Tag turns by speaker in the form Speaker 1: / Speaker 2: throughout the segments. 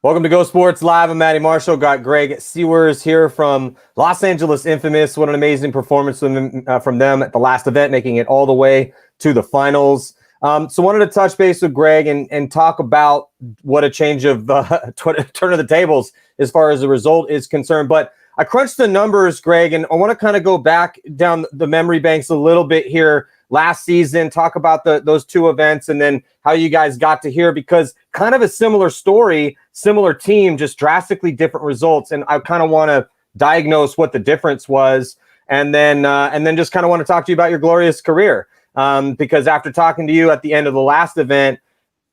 Speaker 1: Welcome to Go Sports Live. I'm Matty Marshall. Got Greg Siewers here from Los Angeles Infamous. What an amazing performance from them at the last event, making it all the way to the finals. So wanted to touch base with Greg and talk about what a change of turn of the tables as far as the result is concerned. But I crunched the numbers, Greg, and I want to kind of go back down the memory banks a little bit here. Last season, talk about those two events and then how you guys got to here, because kind of a similar story, similar team, just drastically different results. And I kind of want to diagnose what the difference was, and then just kind of want to talk to you about your glorious career. Because after talking to you at the end of the last event,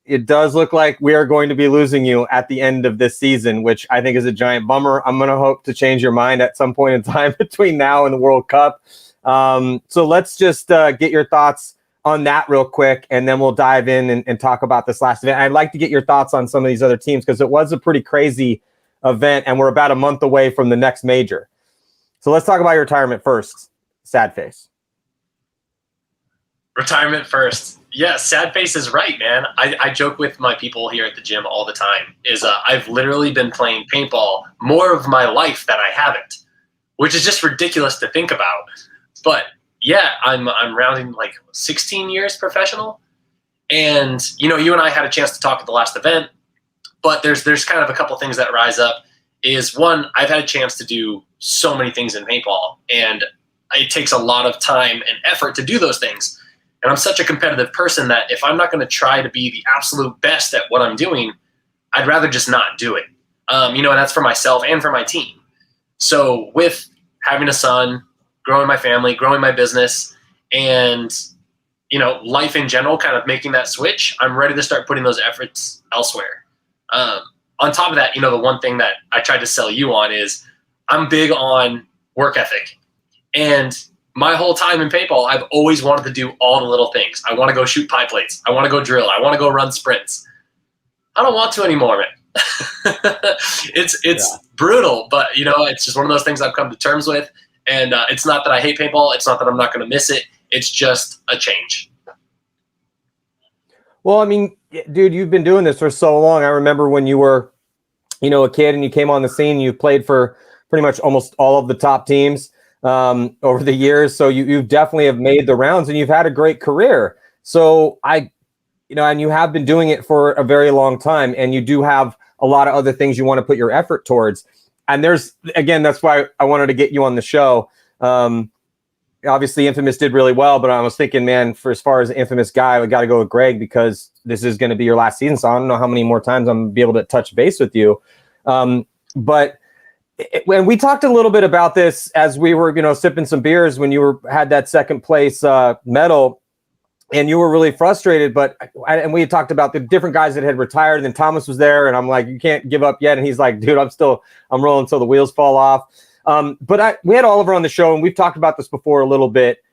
Speaker 1: it does look like we are going to be losing you at the end of this season, which I think is a giant bummer. I'm going to hope to change your mind at some point in time between now and the World Cup. So let's just get your thoughts on that real quick, and then we'll dive in and talk about this last event. I'd like to get your thoughts on some of these other teams, because it was a pretty crazy event, and we're about a month away from the next major. So let's talk about your retirement first. Sad face.
Speaker 2: Retirement first. Yeah, sad face is right, man. I joke with my people here at the gym all the time, I've literally been playing paintball more of my life than I haven't, which is just ridiculous to think about. But yeah, I'm rounding like 16 years professional. And, you and I had a chance to talk at the last event, but there's kind of a couple things that rise up. Is one, I've had a chance to do so many things in paintball, and it takes a lot of time and effort to do those things. And I'm such a competitive person that if I'm not going to try to be the absolute best at what I'm doing, I'd rather just not do it. And that's for myself and for my team. So with having a son, growing my family, growing my business, and, life in general, kind of making that switch, I'm ready to start putting those efforts elsewhere. On top of that, the one thing that I tried to sell you on is I'm big on work ethic. And my whole time in paintball, I've always wanted to do all the little things. I want to go shoot pie plates. I want to go drill. I want to go run sprints. I don't want to anymore, man. It's brutal, but, it's just one of those things I've come to terms with. And it's not that I hate paintball. It's not that I'm not going to miss it. It's just a change.
Speaker 1: Well, I mean, dude, you've been doing this for so long. I remember when you were, a kid and you came on the scene, you played for pretty much almost all of the top teams over the years. So you definitely have made the rounds, and you've had a great career. So and you have been doing it for a very long time, and you do have a lot of other things you want to put your effort towards. And that's why I wanted to get you on the show. Obviously, Infamous did really well, but I was thinking, man, for as far as the Infamous guy, we got to go with Greg, because this is going to be your last season. So I don't know how many more times I'm going to be able to touch base with you. But when we talked a little bit about this as we were, sipping some beers when you had that second place medal, and you were really frustrated. And we had talked about the different guys that had retired, and then Thomas was there, and I'm like, you can't give up yet. And he's like, dude, I'm rolling until the wheels fall off. But we had Oliver on the show, and we've talked about this before a little bit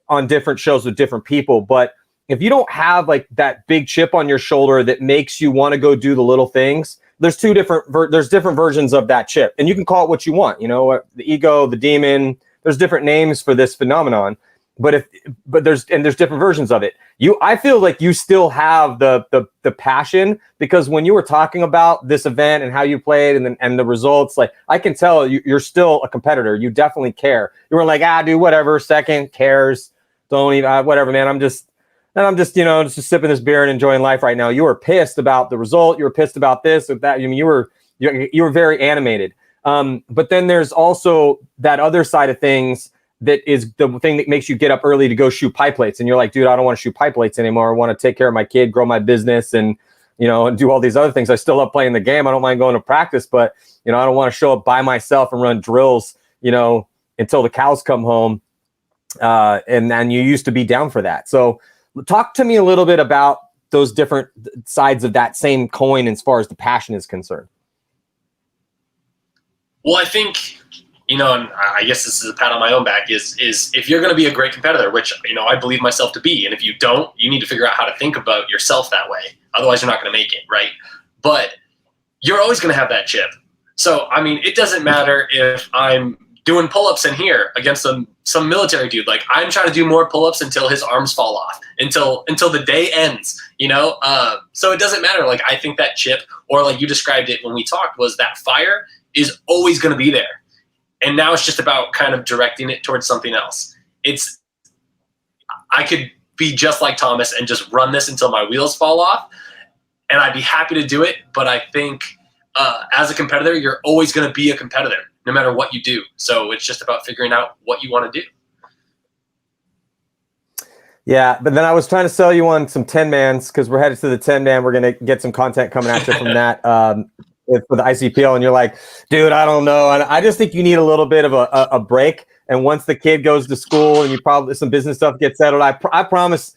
Speaker 1: on different shows with different people. But if you don't have like that big chip on your shoulder that makes you want to go do the little things, there's different versions of that chip, and you can call it what you want. The ego, the demon. There's different names for this phenomenon. But there's different versions of it. I feel like you still have the passion, because when you were talking about this event and how you played and the results, like I can tell you're still a competitor. You definitely care. You were like, dude, whatever, second, cares, don't even, whatever, man. I'm just just sipping this beer and enjoying life right now. You were pissed about the result. You were pissed about this or that. I mean, you were very animated. But then there's also that other side of things. That is the thing that makes you get up early to go shoot pie plates. And you're like, dude, I don't want to shoot pie plates anymore. I want to take care of my kid, grow my business, and, and do all these other things. I still love playing the game. I don't mind going to practice, but, I don't want to show up by myself and run drills, until the cows come home. And you used to be down for that. So talk to me a little bit about those different sides of that same coin as far as the passion is concerned?
Speaker 2: Well, I think, and I guess this is a pat on my own back, is if you're going to be a great competitor, which, I believe myself to be, and if you don't, you need to figure out how to think about yourself that way. Otherwise, you're not going to make it, right? But you're always going to have that chip. So, it doesn't matter if I'm doing pull-ups in here against some military dude. Like, I'm trying to do more pull-ups until his arms fall off, until the day ends, So it doesn't matter. Like, I think that chip, or like you described it when we talked, was that fire is always going to be there. And now it's just about kind of directing it towards something else. I could be just like Thomas and just run this until my wheels fall off, and I'd be happy to do it. But I think as a competitor, you're always going to be a competitor no matter what you do. So it's just about figuring out what you want to do.
Speaker 1: Yeah, but then I was trying to sell you on some 10-mans because we're headed to the 10-man. We're going to get some content coming at you from that for the ICPL. And you're like, dude, I don't know. And I just think you need a little bit of a break. And once the kid goes to school and you probably some business stuff gets settled, I promise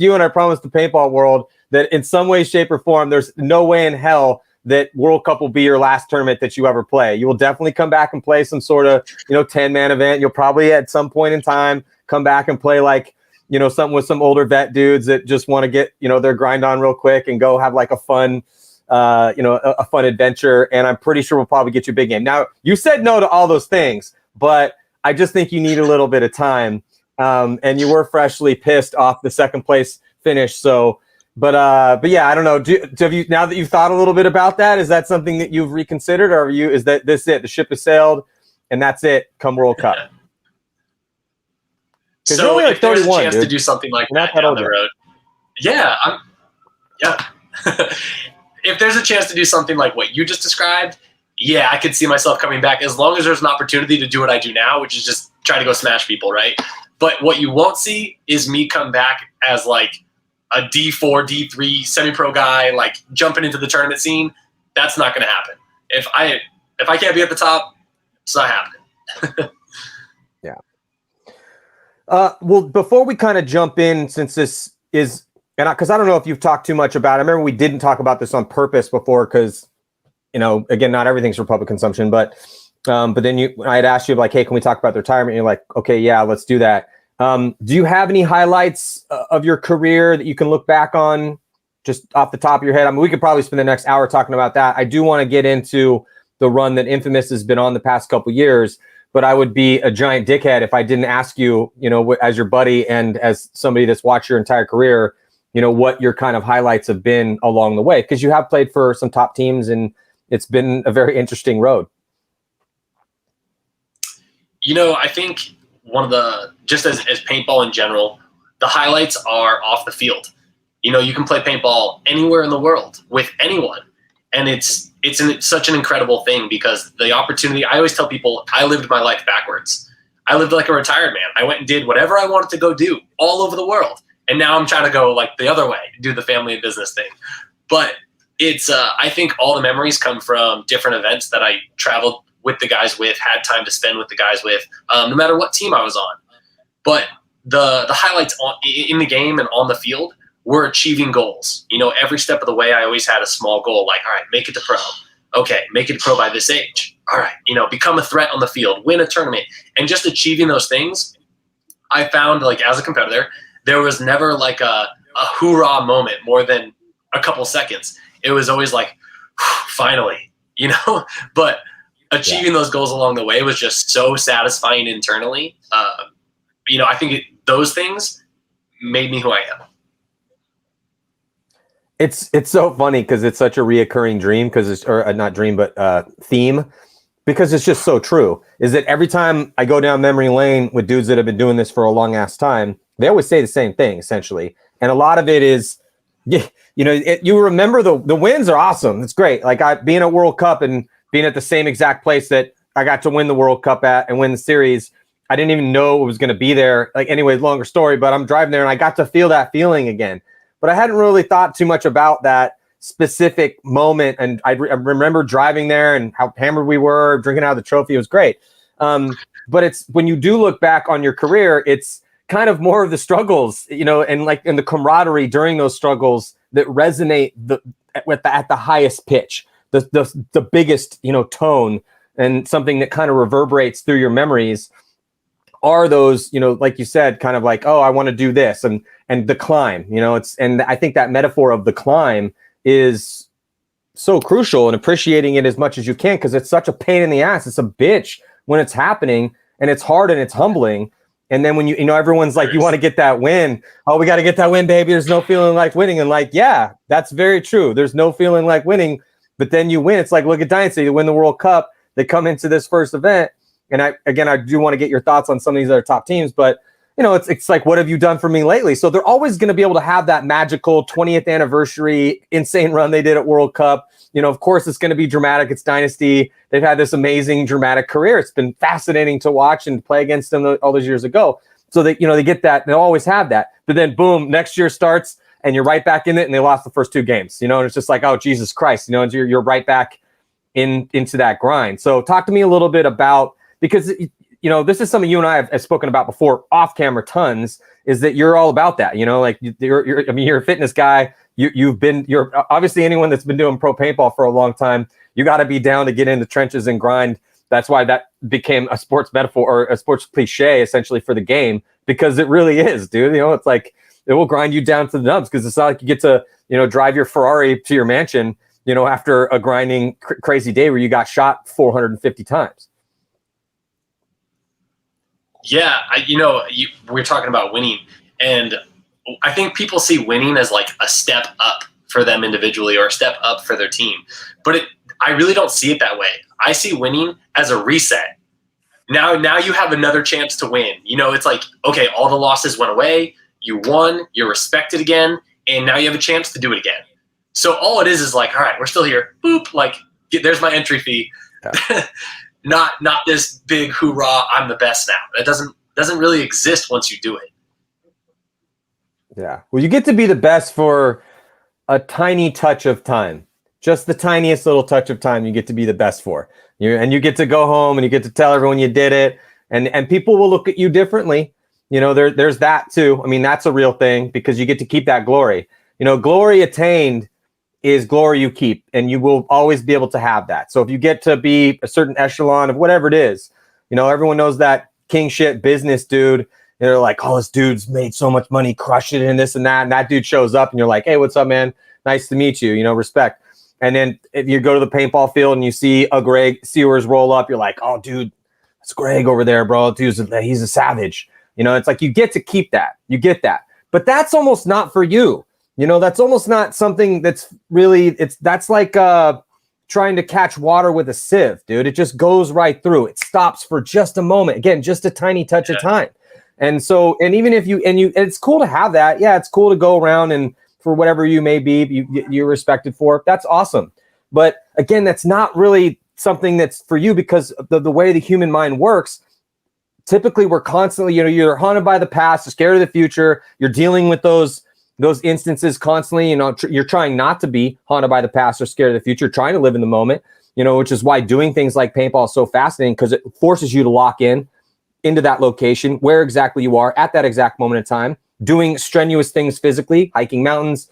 Speaker 1: you and I promise the paintball world that in some way, shape, or form, there's no way in hell that World Cup will be your last tournament that you ever play. You will definitely come back and play some sort of 10-man event. You'll probably at some point in time come back and play like something with some older vet dudes that just want to get their grind on real quick and go have like a fun a fun adventure. And I'm pretty sure we'll probably get you a big game. Now, you said no to all those things, but I just think you need a little bit of time. And you were freshly pissed off the second place finish. So, but yeah, I don't know. Have you, now that you've thought a little bit about that, is that something that you've reconsidered, or is that this it? The ship has sailed and that's it come World Cup?
Speaker 2: So if there's a chance to do something like that down the road, if there's a chance to do something like what you just described, yeah, I could see myself coming back as long as there's an opportunity to do what I do now, which is just try to go smash people, right? But what you won't see is me come back as like a D4, D3 semi-pro guy, like jumping into the tournament scene. That's not going to happen. If I can't be at the top, it's not happening.
Speaker 1: Yeah. Well, before we kind of jump in, since this is, and because I don't know if you've talked too much about it. I remember we didn't talk about this on purpose before because, again, not everything's for public consumption. But then I had asked you like, hey, can we talk about the retirement? And you're like, okay, yeah, let's do that. Do you have any highlights of your career that you can look back on just off the top of your head? I mean, we could probably spend the next hour talking about that. I do want to get into the run that Infamous has been on the past couple years, but I would be a giant dickhead if I didn't ask you, as your buddy and as somebody that's watched your entire career, what your kind of highlights have been along the way, because you have played for some top teams and it's been a very interesting road.
Speaker 2: I think one of the, just as paintball in general, the highlights are off the field. You can play paintball anywhere in the world with anyone. And it's such an incredible thing because the opportunity, I always tell people, I lived my life backwards. I lived like a retired man. I went and did whatever I wanted to go do all over the world. And now I'm trying to go like the other way, do the family and business thing. But it's, I think all the memories come from different events that I traveled with the guys with, had time to spend with the guys with, no matter what team I was on. But the highlights in the game and on the field were achieving goals. Every step of the way, I always had a small goal, like, all right, make it to pro. Okay, make it to pro by this age. All right, become a threat on the field, win a tournament. And just achieving those things, I found, like, as a competitor, there was never like a hoorah moment more than a couple seconds. It was always like, finally, but achieving those goals along the way was just so satisfying internally. I think those things made me who I am.
Speaker 1: It's so funny because it's such a reoccurring dream, not dream, but theme, because it's just so true. Is that every time I go down memory lane with dudes that have been doing this for a long ass time, they always say the same thing essentially. And a lot of it is, you remember the wins are awesome. It's great. Like being at World Cup and being at the same exact place that I got to win the World Cup at and win the series. I didn't even know it was going to be there. Like, anyways, longer story, but I'm driving there and I got to feel that feeling again. But I hadn't really thought too much about that specific moment. And I remember driving there and how hammered we were, drinking out of the trophy. It was great. But it's when you do look back on your career, it's kind of more of the struggles, and the camaraderie during those struggles that resonate at the highest pitch, the biggest, tone, and something that kind of reverberates through your memories are those, like you said, kind of like, oh, I want to do this, and the climb, and I think that metaphor of the climb is so crucial, and appreciating it as much as you can, because it's such a pain in the ass. It's a bitch when it's happening, and it's hard and it's humbling. And then when everyone's like, you want to get that win. Oh, we got to get that win, baby. There's no feeling like winning. And like, yeah, that's very true. There's no feeling like winning, but then you win. It's like, look at Dynasty. They win the World Cup. They come into this first event. And I do want to get your thoughts on some of these other top teams, but it's like, what have you done for me lately? So they're always going to be able to have that magical 20th anniversary insane run they did at World Cup. Of course it's going to be dramatic. It's Dynasty. They've had this amazing dramatic career. It's been fascinating to watch and play against them all those years ago. So they get that. They'll always have that. But then boom, next year starts and you're right back in it, and they lost the first 2 games. And it's just like, oh, Jesus Christ. And you're right back into that grind. So talk to me a little bit about, because this is something you and I have spoken about before off camera tons, is that you're all about that. Like you're a fitness guy. You're obviously, anyone that's been doing pro paintball for a long time, you got to be down to get in the trenches and grind. That's why that became a sports metaphor or a sports cliche essentially for the game, because it really is, dude. It's like, it will grind you down to the nubs, because it's not like you get to, drive your Ferrari to your mansion, after a grinding crazy day where you got shot 450 times.
Speaker 2: Yeah, we're talking about winning, and I think people see winning as like a step up for them individually or a step up for their team. But I really don't see it that way. I see winning as a reset. Now you have another chance to win. It's like, okay, all the losses went away. You won. You're respected again. And now you have a chance to do it again. So all it is like, all right, we're still here. Boop. Like, there's my entry fee. Yeah. Not this big hoorah, I'm the best now. That doesn't really exist once you do it.
Speaker 1: Yeah. Well, you get to be the best for a tiny touch of time. Just the tiniest little touch of time you get to be the best for. And you get to go home and you get to tell everyone you did it. And people will look at you differently. There's that too. I mean, that's a real thing, because you get to keep that glory. Glory attained is glory you keep, and you will always be able to have that. So if you get to be a certain echelon of whatever it is, everyone knows that king shit business dude. They're like, oh, this dude's made so much money, crushed it in this and that. And that dude shows up and you're like, hey, what's up, man? Nice to meet you, respect. And then if you go to the paintball field and you see a Greg Siewers roll up, you're like, oh, dude, that's Greg over there, bro. Dude, he's a savage. It's like, you get to keep that. You get that. But that's almost not for you. That's almost not something that's really, that's like trying to catch water with a sieve, dude. It just goes right through. It stops for just a moment. Again, just a tiny touch of time. And so, and even if it's cool to have that. Yeah, it's cool to go around and for whatever you may be, you're respected for. That's awesome. But again, that's not really something that's for you, because the way the human mind works. Typically, we're constantly, you're haunted by the past, you're scared of the future. You're dealing with those instances constantly. You're trying not to be haunted by the past or scared of the future, trying to live in the moment, which is why doing things like paintball is so fascinating, because it forces you to lock into that location where exactly you are at that exact moment in time, doing strenuous things physically, hiking mountains,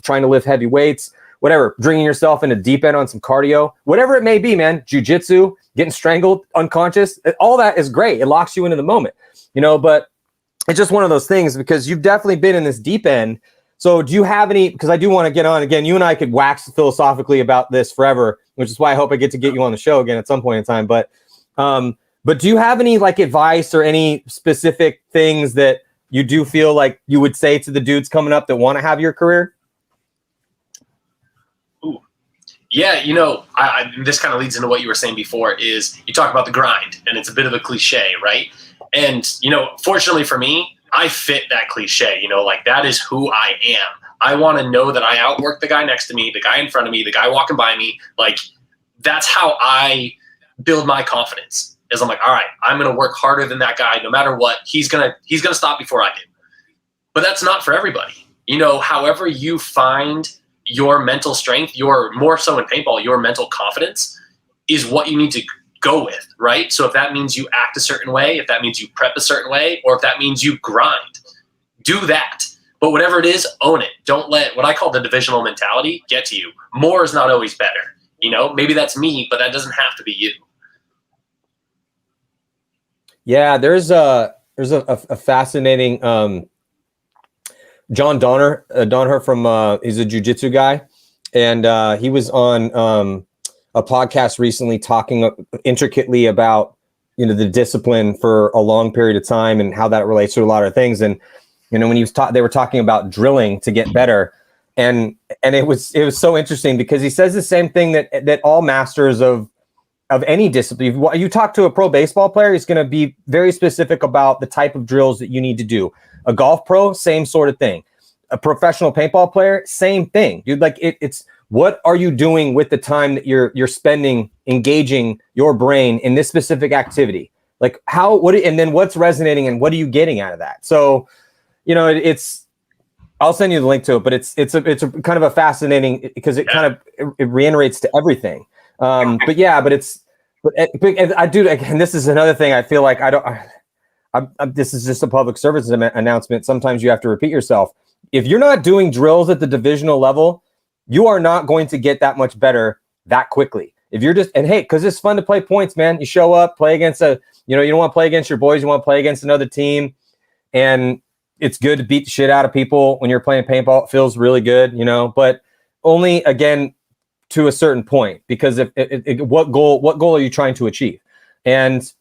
Speaker 1: trying to lift heavy weights, whatever, bringing yourself into deep end on some cardio, whatever it may be, man, jiu-jitsu, getting strangled, unconscious, all that is great. It locks you into the moment, but it's just one of those things, because you've definitely been in this deep end. So do you have any, because I do want to get on again, you and I could wax philosophically about this forever, which is why I hope I get to get you on the show again at some point in time. But do you have any like advice or any specific things that you do feel like you would say to the dudes coming up that want to have your career?
Speaker 2: Ooh. Yeah, this kind of leads into what you were saying before, is you talk about the grind, and it's a bit of a cliche, right? And, fortunately for me, I fit that cliche, like that is who I am. I want to know that I outwork the guy next to me, the guy in front of me, the guy walking by me. Like, that's how I build my confidence, is I'm like, all right, I'm going to work harder than that guy. No matter what, he's going to stop before I do. But that's not for everybody. However you find your mental strength, your more so in paintball, your mental confidence is what you need to go with, right? So if that means you act a certain way, if that means you prep a certain way, or if that means you grind, do that. But whatever it is, own it. Don't let what I call the divisional mentality get to you. More is not always better. Maybe that's me, but that doesn't have to be you.
Speaker 1: Yeah, there's a fascinating John Donner from he's a jiu-jitsu guy, and he was on a podcast recently talking intricately about the discipline for a long period of time and how that relates to a lot of things. And when he was they were talking about drilling to get better, and it was so interesting because he says the same thing that all masters of any discipline. You talk to a pro baseball player, he's going to be very specific about the type of drills that you need to do. A golf pro, same sort of thing. A professional paintball player, same thing, dude. Like it's what are you doing with the time that you're spending engaging your brain in this specific activity? Like and then what's resonating and what are you getting out of that? So, it's. I'll send you the link to it, but it's a kind of a fascinating because it kind of it reiterates to everything. But I do, and this is another thing I feel like this is just a public service announcement. Sometimes you have to repeat yourself. If you're not doing drills at the divisional level, you are not going to get that much better that quickly. If you're because it's fun to play points, man. You show up, play against you don't want to play against your boys. You want to play against another team. And it's good to beat the shit out of people when you're playing paintball. It feels really good, but only, again, to a certain point, because what goal are you trying to achieve? And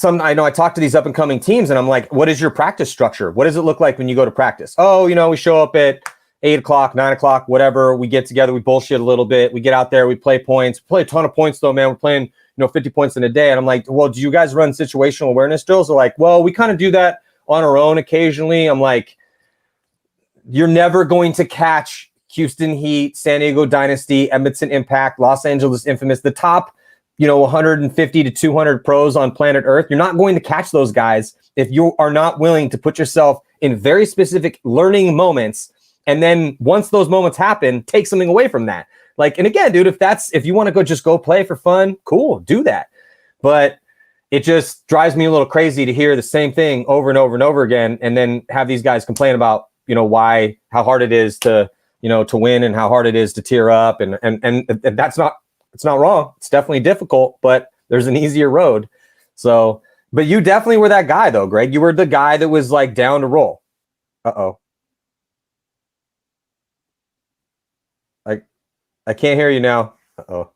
Speaker 1: I know I talk to these up and coming teams and I'm like, what is your practice structure? What does it look like when you go to practice? Oh, we show up at 8:00, 9:00, whatever. We get together, we bullshit a little bit. We get out there, we play points, play a ton of points though, man. We're playing, 50 points in a day. And I'm like, well, do you guys run situational awareness drills? They're like, well, we kind of do that on our own occasionally. I'm like, you're never going to catch Houston Heat, San Diego Dynasty, Edmonton Impact, Los Angeles Infamous, the top, 150 to 200 pros on planet Earth. You're not going to catch those guys if you are not willing to put yourself in very specific learning moments. And then once those moments happen, take something away from that. And again, dude, if you want to just go play for fun, cool, do that. But it just drives me a little crazy to hear the same thing over and over and over again, and then have these guys complain about, how hard it is to win and how hard it is to tear up. And it's not wrong. It's definitely difficult, but there's an easier road. So, but you definitely were that guy though, Greg. You were the guy that was down to roll. Uh-oh. I can't hear you now. Uh-oh.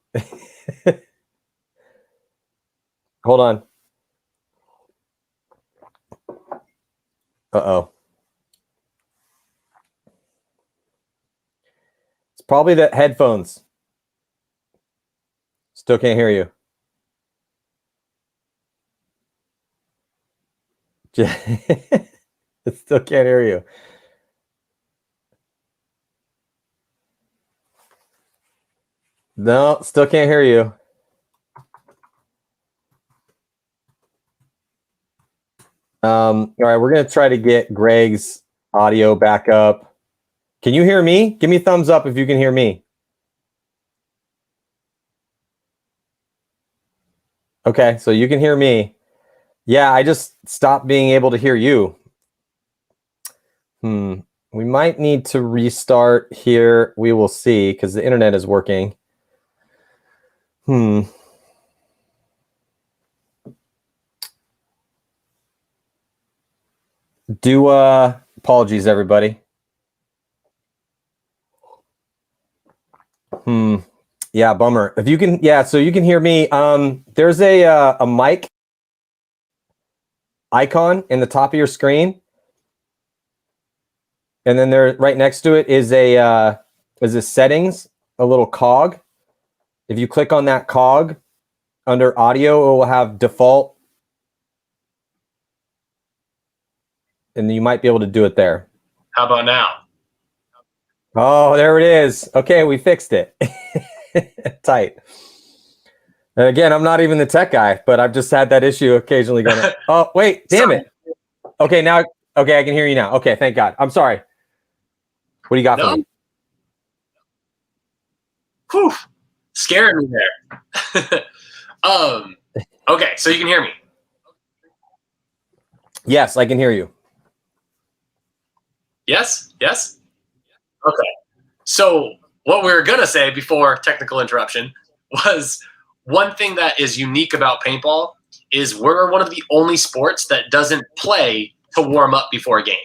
Speaker 1: Hold on. Uh-oh. It's probably the headphones. Still can't hear you. Still can't hear you. No, still can't hear you. All right, we're going to try to get Greg's audio back up. Can you hear me? Give me a thumbs up if you can hear me. Okay, so you can hear me. Yeah, I just stopped being able to hear you. We might need to restart here. We will see, because the internet is working. Apologies, everybody. Yeah, bummer. If you can, so you can hear me. There's a mic icon in the top of your screen, and then there, right next to it, is a settings, a little cog. If you click on that cog under audio, it will have default, and you might be able to do it there.
Speaker 2: How about now?
Speaker 1: Oh, there it is. Okay, we fixed it. Tight. And again, I'm not even the tech guy, but I've just had that issue occasionally going. Oh, wait, damn it. Okay, I can hear you now. Okay, thank God. I'm sorry. What do you got for me?
Speaker 2: Whew, scaring me there. Okay, so you can hear me.
Speaker 1: Yes, I can hear you.
Speaker 2: Yes? Yes? Okay. So what we were going to say before technical interruption was one thing that is unique about paintball is we're one of the only sports that doesn't play to warm up before a game,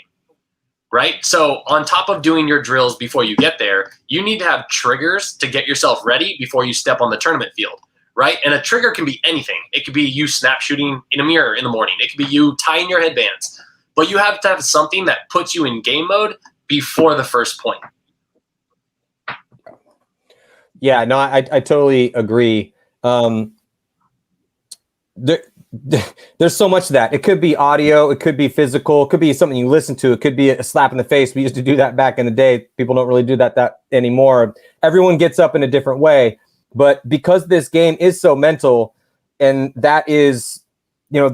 Speaker 2: right? So on top of doing your drills before you get there, you need to have triggers to get yourself ready before you step on the tournament field, right? And a trigger can be anything. It could be you snap shooting in a mirror in the morning. It could be you tying your headbands. But you have to have something that puts you in game mode before the first point.
Speaker 1: Yeah, no, I totally agree. There's so much of that. It could be audio, it could be physical, it could be something you listen to, it could be a slap in the face. We used to do that back in the day. People don't really do that anymore. Everyone gets up in a different way, but because this game is so mental, and that is, you know,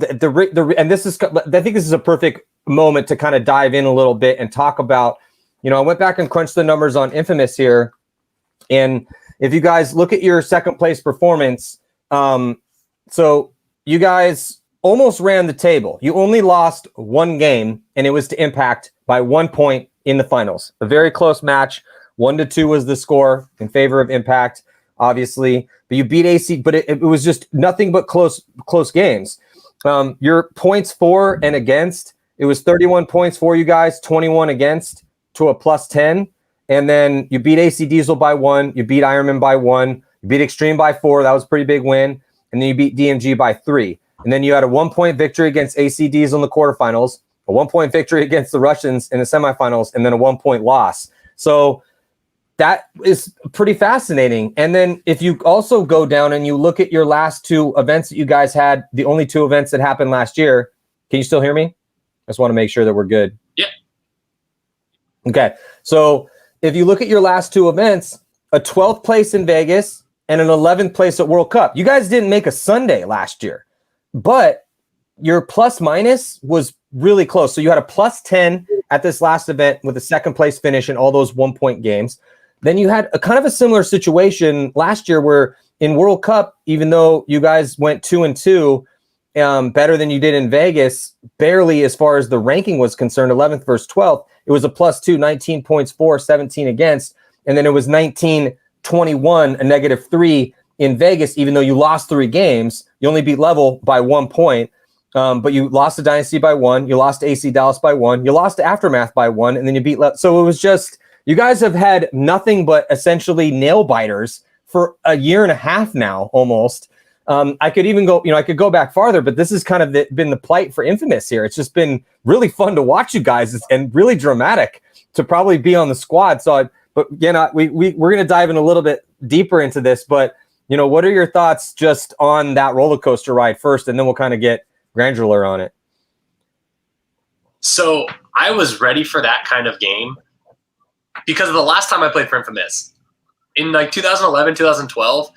Speaker 1: and this is, I think this is a perfect moment to kind of dive in a little bit and talk about, you know, I went back and crunched the numbers on Infamous here, and if you guys look at your second place performance, so you guys almost ran the table. You only lost one game, and it was to Impact by 1 point in the finals. A very close match. 1-2 was the score in favor of Impact, obviously. But you beat AC, but it was just nothing but close games. Your points for and against, it was 31 points for you guys, 21 against to a +10. And then you beat AC Diesel by 1. You beat Ironman by 1. You beat Extreme by 4. That was a pretty big win. And then you beat DMG by 3. And then you had a 1-point victory against AC Diesel in the quarterfinals, a 1-point victory against the Russians in the semifinals, and then a 1-point loss. So that is pretty fascinating. And then if you also go down and you look at your last two events that you guys had, the only two events that happened last year, can you still hear me? I just want to make sure that we're good.
Speaker 2: Yeah.
Speaker 1: Okay. So if you look at your last two events, a 12th place in Vegas and an 11th place at World Cup. You guys didn't make a Sunday last year, but your plus minus was really close. So you had a +10 at this last event with a second place finish in all those 1-point games. Then you had a kind of a similar situation last year where in World Cup, even though you guys went 2-2, better than you did in Vegas, barely as far as the ranking was concerned, 11th versus 12th, it was a +2, 19 points for, 17 against, and then it was 19-21, a -3 in Vegas, even though you lost 3 games. You only beat Level by 1 point, but you lost to Dynasty by 1, you lost to AC Dallas by 1, you lost to Aftermath by 1, and then you beat So it was just, you guys have had nothing but essentially nail biters for a year and a half now, almost. I could even go, I could go back farther, but this has kind of been the plight for Infamous here. It's just been really fun to watch you guys and really dramatic to probably be on the squad. So, but we're going to dive in a little bit deeper into this, but what are your thoughts just on that roller coaster ride first, and then we'll kind of get granular on it.
Speaker 2: So I was ready for that kind of game because of the last time I played for Infamous in like 2011, 2012.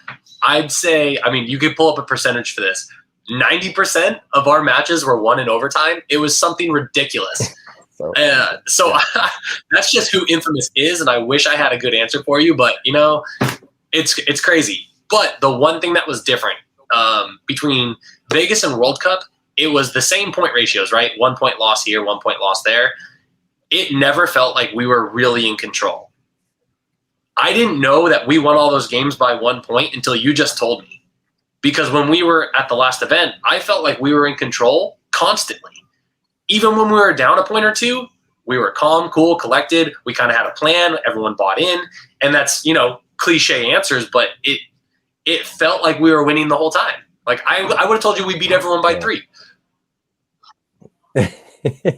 Speaker 2: I'd say, you could pull up a percentage for this. 90% of our matches were won in overtime. It was something ridiculous. So that's just who Infamous is, and I wish I had a good answer for you, but it's crazy. But the one thing that was different between Vegas and World Cup, it was the same point ratios, right? 1 point loss here, 1 point loss there. It never felt like we were really in control. I didn't know that we won all those games by 1 point until you just told me. Because when we were at the last event, I felt like we were in control constantly. Even when we were down a point or two, we were calm, cool, collected. We kind of had a plan. Everyone bought in. And that's, cliche answers, but it felt like we were winning the whole time. Like I would have told you we beat everyone by 3.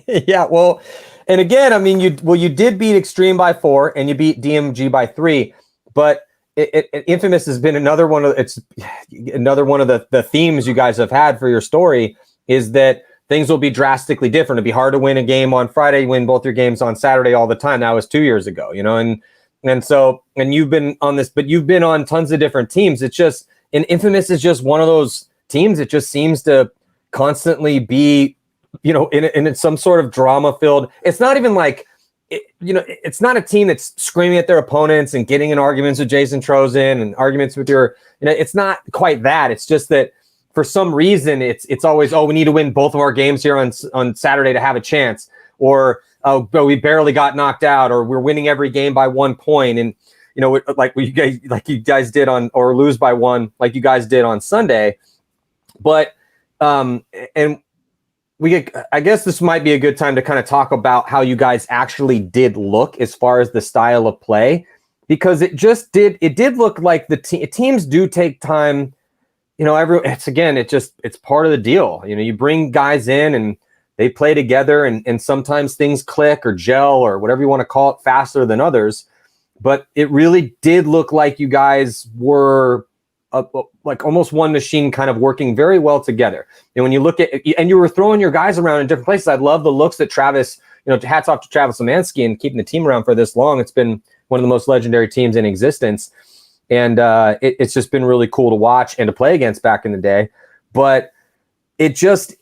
Speaker 1: Yeah, well, and again, you did beat Extreme by 4 and you beat DMG by 3, but Infamous has been another one of the themes you guys have had for your story is that things will be drastically different. It'd be hard to win a game on Friday, win both your games on Saturday all the time. That was 2 years ago, and you've been on this, but you've been on tons of different teams. It's just, and Infamous is just one of those teams that just seems to constantly be, in some sort of drama filled. It's not even like, it's not a team that's screaming at their opponents and getting in arguments with Jason Trozen and arguments with it's not quite that. It's just that for some reason it's always, we need to win both of our games here on Saturday to have a chance. Or oh, but we barely got knocked out, or we're winning every game by 1 point. And, you know, like you guys did on, or lose by one, like you guys did on Sunday. But, and I guess this might be a good time to kind of talk about how you guys actually did look as far as the style of play, because it did look like the teams do take time. You know, it's part of the deal. You know, you bring guys in and they play together, and sometimes things click or gel or whatever you want to call it faster than others. But it really did look like you guys were like almost one machine, kind of working very well together. And when you look at, and you were throwing your guys around in different places, I love the looks that Travis, you know, hats off to Travis Lemansky and keeping the team around for this long. It's been one of the most legendary teams in existence. And it's just been really cool to watch and to play against back in the day. But it just,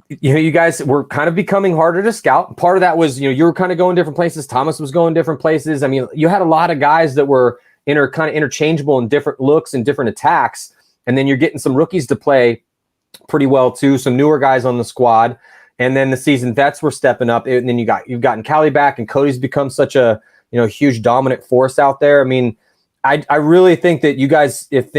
Speaker 1: you know, you guys were kind of becoming harder to scout. Part of that was, you know, you were kind of going different places. Thomas was going different places. I mean, you had a lot of guys that were kind of interchangeable in different looks and different attacks. And then you're getting some rookies to play pretty well too. Some newer guys on the squad. And then the seasoned vets were stepping up. And then you've gotten Callie back, and Cody's become such a, you know, huge dominant force out there. I mean, I really think that you guys, if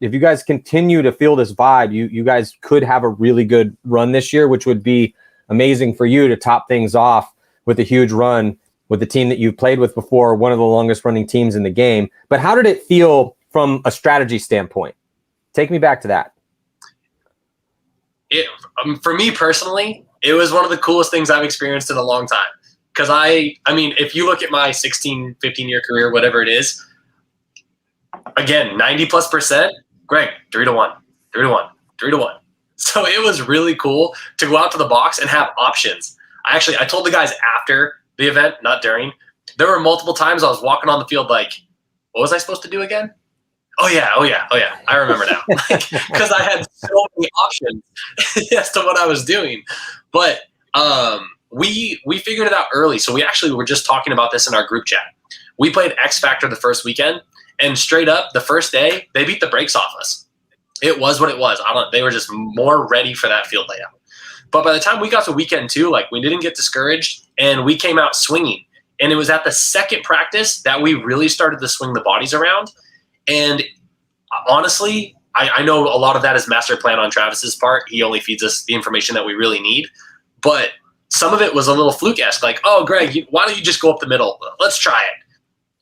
Speaker 1: you guys continue to feel this vibe, you guys could have a really good run this year, which would be amazing for you to top things off with a huge run with the team that you've played with before, one of the longest running teams in the game. But how did it feel from a strategy standpoint? Take me back to that.
Speaker 2: For me personally, it was one of the coolest things I've experienced in a long time. Because I mean, if you look at my 16, 15-year career, whatever it is, again, 90+%, Greg, 3-1, 3-1, 3-1. So it was really cool to go out to the box and have options. I told the guys after the event, not during. There were multiple times I was walking on the field like, what was I supposed to do again? Oh yeah. I remember now. Because I had so many options as to what I was doing. But we figured it out early. So we actually were just talking about this in our group chat. We played X Factor the first weekend. And straight up, the first day, they beat the brakes off us. It was what it was. They were just more ready for that field layout. But by the time we got to weekend 2, like, we didn't get discouraged, and we came out swinging. And it was at the second practice that we really started to swing the bodies around. And honestly, I know a lot of that is master plan on Travis's part. He only feeds us the information that we really need. But some of it was a little fluke-esque, like, oh, Greg, why don't you just go up the middle? Let's try it.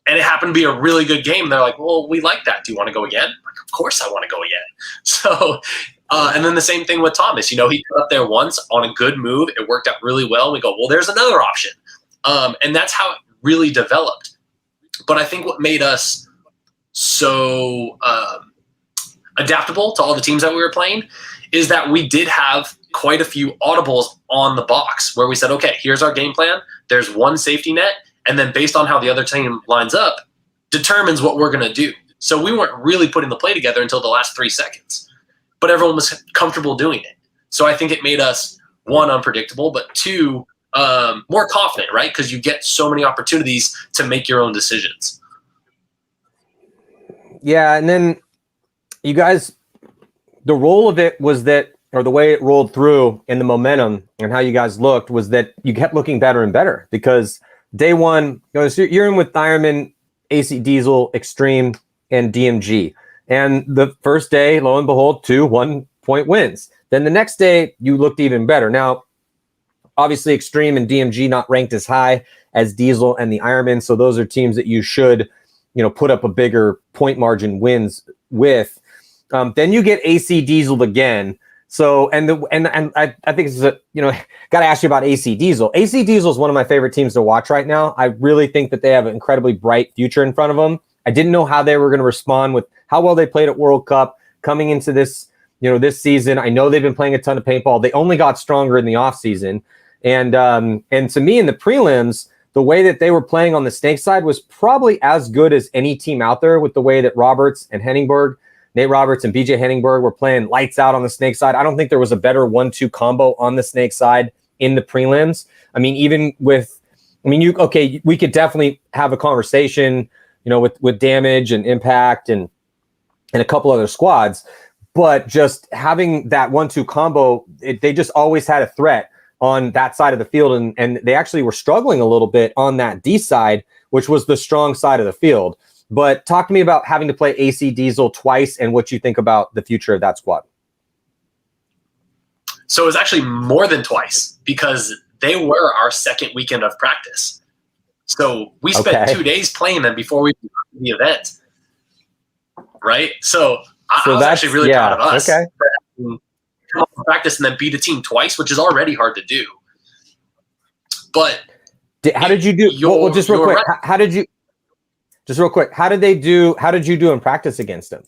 Speaker 2: And it happened to be a really good game. They're like, well, we like that. Do you want to go again? I'm like, of course I want to go again. So, and then the same thing with Thomas. You know, he got up there once on a good move. It worked out really well. We go, well, there's another option. And that's how it really developed. But I think what made us so adaptable to all the teams that we were playing is that we did have quite a few audibles on the box where we said, okay, here's our game plan. There's one safety net. And then based on how the other team lines up, determines what we're going to do. So we weren't really putting the play together until the last 3 seconds. But everyone was comfortable doing it. So I think it made us, 1, unpredictable, but 2, more confident, right? Because you get so many opportunities to make your own decisions.
Speaker 1: Yeah, and then you guys, the role of it was that, or the way it rolled through and the momentum and how you guys looked was that you kept looking better and better because day one, you're in with Ironman, AC Diesel, Extreme, and DMG. And the first day, lo and behold, 2 1-point wins. Then the next day, you looked even better. Now, obviously, Extreme and DMG not ranked as high as Diesel and the Ironman. So those are teams that you should, put up a bigger point margin wins with. Then you get AC Diesel again. So, and I think this is got to ask you about AC Diesel. AC Diesel is one of my favorite teams to watch right now. I really think that they have an incredibly bright future in front of them. I didn't know how they were going to respond with how well they played at World Cup coming into this, this season. I know they've been playing a ton of paintball. They only got stronger in the off season. And to me in the prelims, the way that they were playing on the snake side was probably as good as any team out there with the way that Roberts and Henningberg, Nate Roberts and BJ Henningberg were playing lights out on the snake side. I don't think there was a better 1-2 combo on the snake side in the prelims. I mean, we could definitely have a conversation, with Damage and Impact and a couple other squads, but just having that 1-2 combo, they just always had a threat. on that side of the field, and they actually were struggling a little bit on that D side, which was the strong side of the field. But talk to me about having to play AC Diesel twice and what you think about the future of that squad.
Speaker 2: So it was actually more than twice because they were our second weekend of practice. So we spent 2 days playing them before we began the event. Right? So I was actually really proud of us.
Speaker 1: Okay.
Speaker 2: Come up and practice and then beat a team twice, which is already hard to do. But
Speaker 1: how did you do? Well, just real quick. Right. How did you? Just real quick. How did they do? How did you do in practice against them?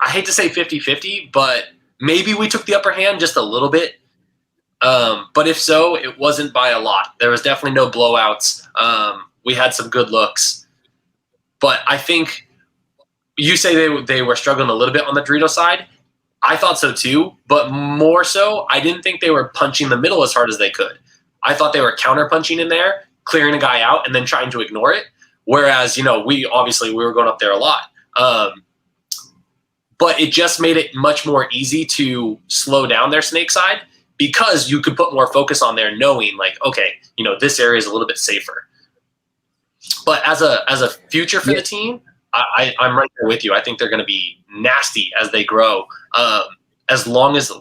Speaker 2: I hate to say 50-50, but maybe we took the upper hand just a little bit. But if so, it wasn't by a lot. There was definitely no blowouts. We had some good looks. But I think you say they were struggling a little bit on the Dorito side. I thought so too, but more so, I didn't think they were punching the middle as hard as they could. I thought they were counter punching in there, clearing a guy out, and then trying to ignore it. Whereas, we were going up there a lot. But it just made it much more easy to slow down their snake side because you could put more focus on there knowing like, okay, this area is a little bit safer. But as a future for the team, I'm right there with you. I think they're going to be nasty as they grow, as long as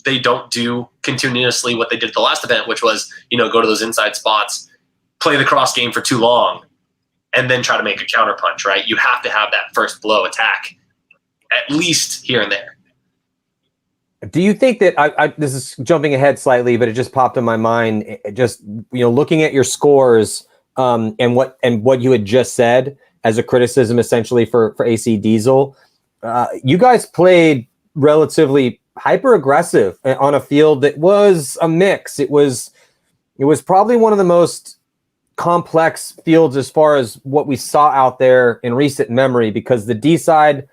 Speaker 2: they don't do continuously what they did at the last event, which was, go to those inside spots, play the cross game for too long, and then try to make a counter punch, right? You have to have that first blow attack, at least here and there.
Speaker 1: Do you think that this is jumping ahead slightly, but it just popped in my mind, just, looking at your scores and what you had just said as a criticism essentially for AC Diesel, you guys played relatively hyper aggressive on a field that was a mix. It was probably one of the most complex fields as far as what we saw out there in recent memory, because the D side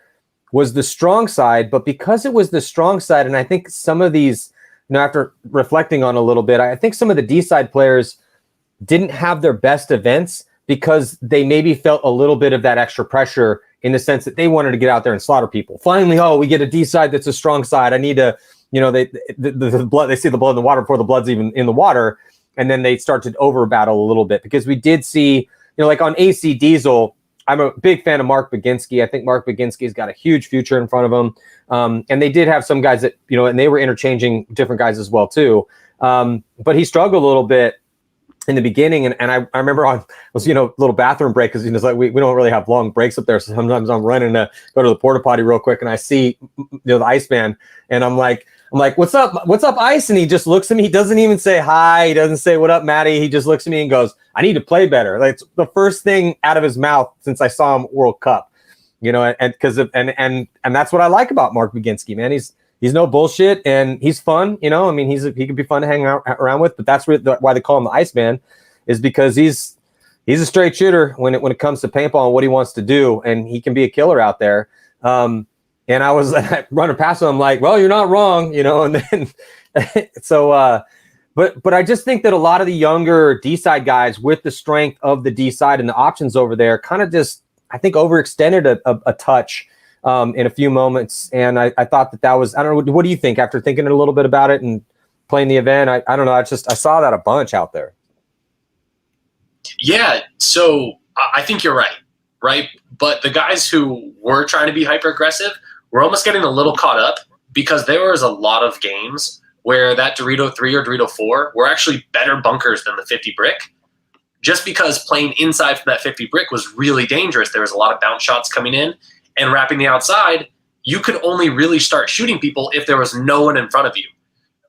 Speaker 1: was the strong side, but because it was the strong side, and I think some of these, after reflecting on a little bit, I think some of the D side players didn't have their best events because they maybe felt a little bit of that extra pressure in the sense that they wanted to get out there and slaughter people. Finally, we get a D side that's a strong side. I need to, the blood, they see the blood in the water before the blood's even in the water. And then they start to over battle a little bit, because we did see, like on AC Diesel, I'm a big fan of Mark Baginski. I think Mark Baginski's got a huge future in front of him. And they did have some guys that, and they were interchanging different guys as well too. But he struggled a little bit in the beginning. And I remember on was, little bathroom break, because it's like we don't really have long breaks up there. So sometimes I'm running to go to the porta potty real quick, and I see the Iceman, and I'm like, what's up, Ice? And he just looks at me. He doesn't even say hi. He doesn't say what up, Matty. He just looks at me and goes, I need to play better. Like, it's the first thing out of his mouth since I saw him World Cup, and because of and that's what I like about Mark Baginski, man. He's no bullshit, and he's fun. He could be fun to hang out around with. But that's why they call him the Iceman, is because he's a straight shooter when it comes to paintball and what he wants to do, and he can be a killer out there. And I was running past him. I'm like, well, you're not wrong, and then so. But I just think that a lot of the younger D side guys with the strength of the D side and the options over there kind of just, I think, overextended a touch in a few moments. And I thought that was, I don't know, what do you think after thinking a little bit about it and playing the event? I don't know. I saw that a bunch out there.
Speaker 2: Yeah. So I think you're right? But the guys who were trying to be hyper aggressive were almost getting a little caught up, because there was a lot of games where that Dorito 3 or Dorito 4 were actually better bunkers than the 50 brick, just because playing inside from that 50 brick was really dangerous. There was a lot of bounce shots coming in, and wrapping the outside, you could only really start shooting people if there was no one in front of you.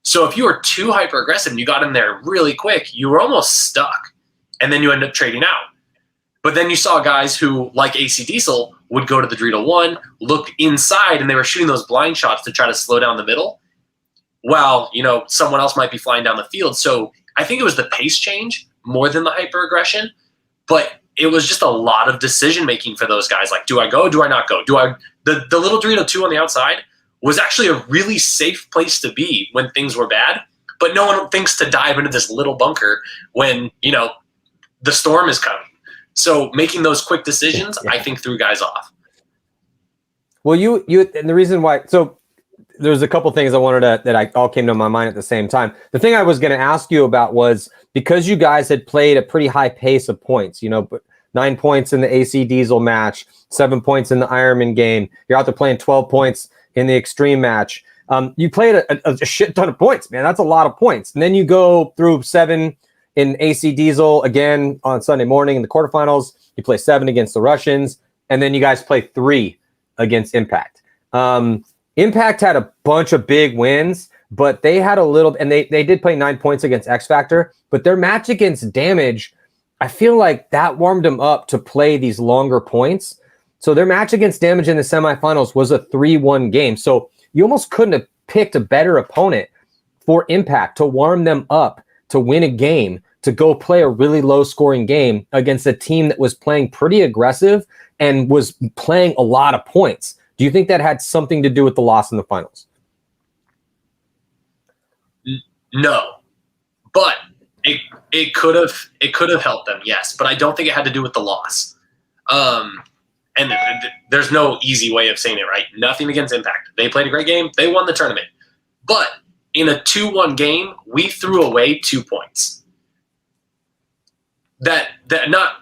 Speaker 2: So if you were too hyper aggressive and you got in there really quick, you were almost stuck, and then you end up trading out. But then you saw guys who, like AC Diesel, would go to the Dorito 1, look inside, and they were shooting those blind shots to try to slow down the middle, while, someone else might be flying down the field. So I think it was the pace change more than the hyper aggression, but it was just a lot of decision making for those guys. Like, do I go? Do I not go? The little Dorito 2 on the outside was actually a really safe place to be when things were bad, but no one thinks to dive into this little bunker when, the storm is coming. So making those quick decisions, I think, threw guys off.
Speaker 1: Well, you and the reason why, so there's a couple things I wanted to, that I all came to my mind at the same time. The thing I was going to ask you about was, because you guys had played a pretty high pace of points, but 9 points in the AC Diesel match, 7 points in the Ironman game. You're out there playing 12 points in the Extreme match. You played a shit ton of points, man. That's a lot of points. And then you go through 7 in AC Diesel again on Sunday morning in the quarterfinals. You play 7 against the Russians, and then you guys play 3 against Impact. Impact had a bunch of big wins, but they had a little, and they did play 9 points against X Factor, but their match against Damage, I feel like that warmed them up to play these longer points. So their match against Damage in the semifinals was a 3-1 game. So you almost couldn't have picked a better opponent for Impact to warm them up, to win a game, to go play a really low scoring game against a team that was playing pretty aggressive and was playing a lot of points. Do you think that had something to do with the loss in the finals?
Speaker 2: No, but it could have helped them, yes. But I don't think it had to do with the loss. And there's no easy way of saying it, right? Nothing against Impact. They played a great game. They won the tournament. But in a 2-1 game, we threw away 2 points.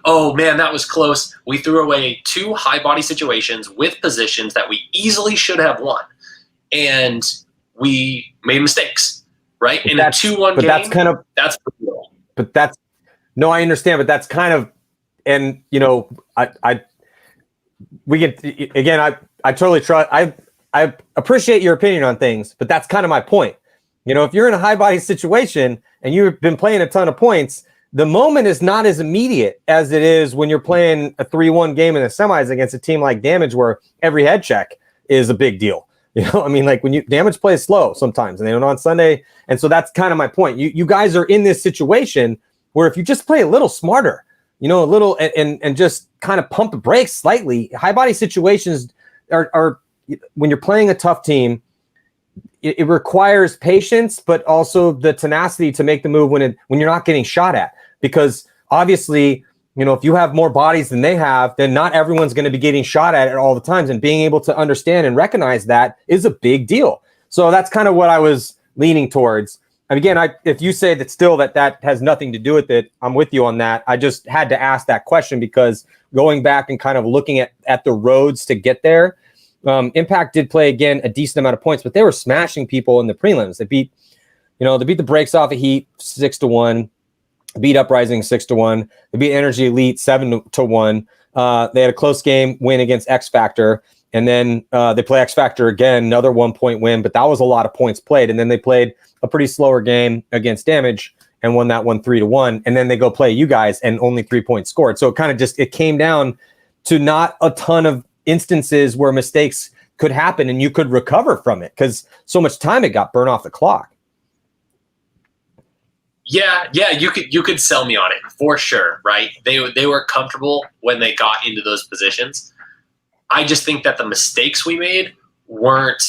Speaker 2: Oh man, that was close. We threw away 2 high body situations with positions that we easily should have won. And we made mistakes, right? In a 2-1 game,
Speaker 1: that's kind of,
Speaker 2: that's brutal.
Speaker 1: But that's, no, I understand, but that's kind of, and we get, again, I totally trust, I appreciate your opinion on things, but that's kind of my point. If you're in a high body situation and you've been playing a ton of points, the moment is not as immediate as it is when you're playing a 3-1 game in the semis against a team like Damage, where every head check is a big deal. Like when Damage plays slow sometimes, and they don't on Sunday. And so that's kind of my point. You guys are in this situation where if you just play a little smarter, a little, and just kind of pump the brakes slightly, high body situations are when you're playing a tough team, it requires patience, but also the tenacity to make the move when you're not getting shot at. Because obviously, if you have more bodies than they have, then not everyone's going to be getting shot at all the times. And being able to understand and recognize that is a big deal. So that's kind of what I was leaning towards. And again, if you say that still that has nothing to do with it, I'm with you on that. I just had to ask that question because going back and kind of looking at the roads to get there, Impact did play again a decent amount of points, but they were smashing people in the prelims. They beat the brakes off of Heat 6-1, beat Uprising 6-1, they beat Energy Elite 7-1. They had a close game win against X Factor, and then they play X Factor again, another 1 point win, but that was a lot of points played. And then they played a pretty slower game against Damage and won that one 3-1. And then they go play you guys and only 3 points scored. So it kind of it came down to not a ton of instances where mistakes could happen and you could recover from it because so much time it got burned off the clock.
Speaker 2: Yeah, you could sell me on it for sure, right? They were comfortable when they got into those positions. I just think that the mistakes we made weren't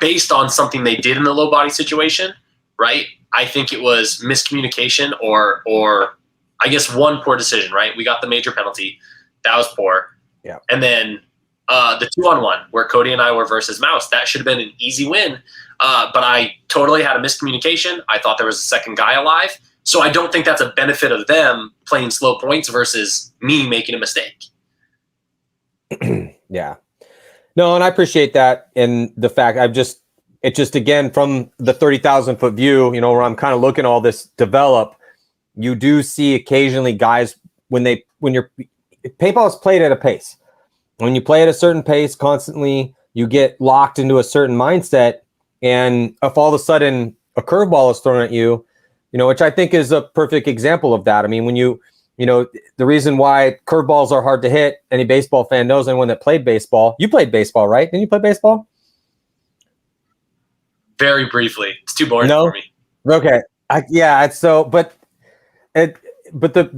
Speaker 2: based on something they did in the low body situation, right? I think it was miscommunication or I guess one poor decision, right? We got the major penalty. That was poor.
Speaker 1: Yeah.
Speaker 2: And then the 2-on-1 where Cody and I were versus Mouse, that should have been an easy win. But I totally had a miscommunication. I thought there was a second guy alive. So I don't think that's a benefit of them playing slow points versus me making a mistake.
Speaker 1: Yeah. No, and I appreciate that. And the fact it just again, from the 30,000 foot view, where I'm kind of looking all this develop, you do see occasionally guys when paintball is played at a pace. When you play at a certain pace constantly, you get locked into a certain mindset. And if all of a sudden a curveball is thrown at you, which I think is a perfect example of that. I mean, when the reason why curveballs are hard to hit, any baseball fan knows, anyone that played baseball. You played baseball, right? Didn't you play baseball?
Speaker 2: Very briefly. It's too boring for me.
Speaker 1: Okay. But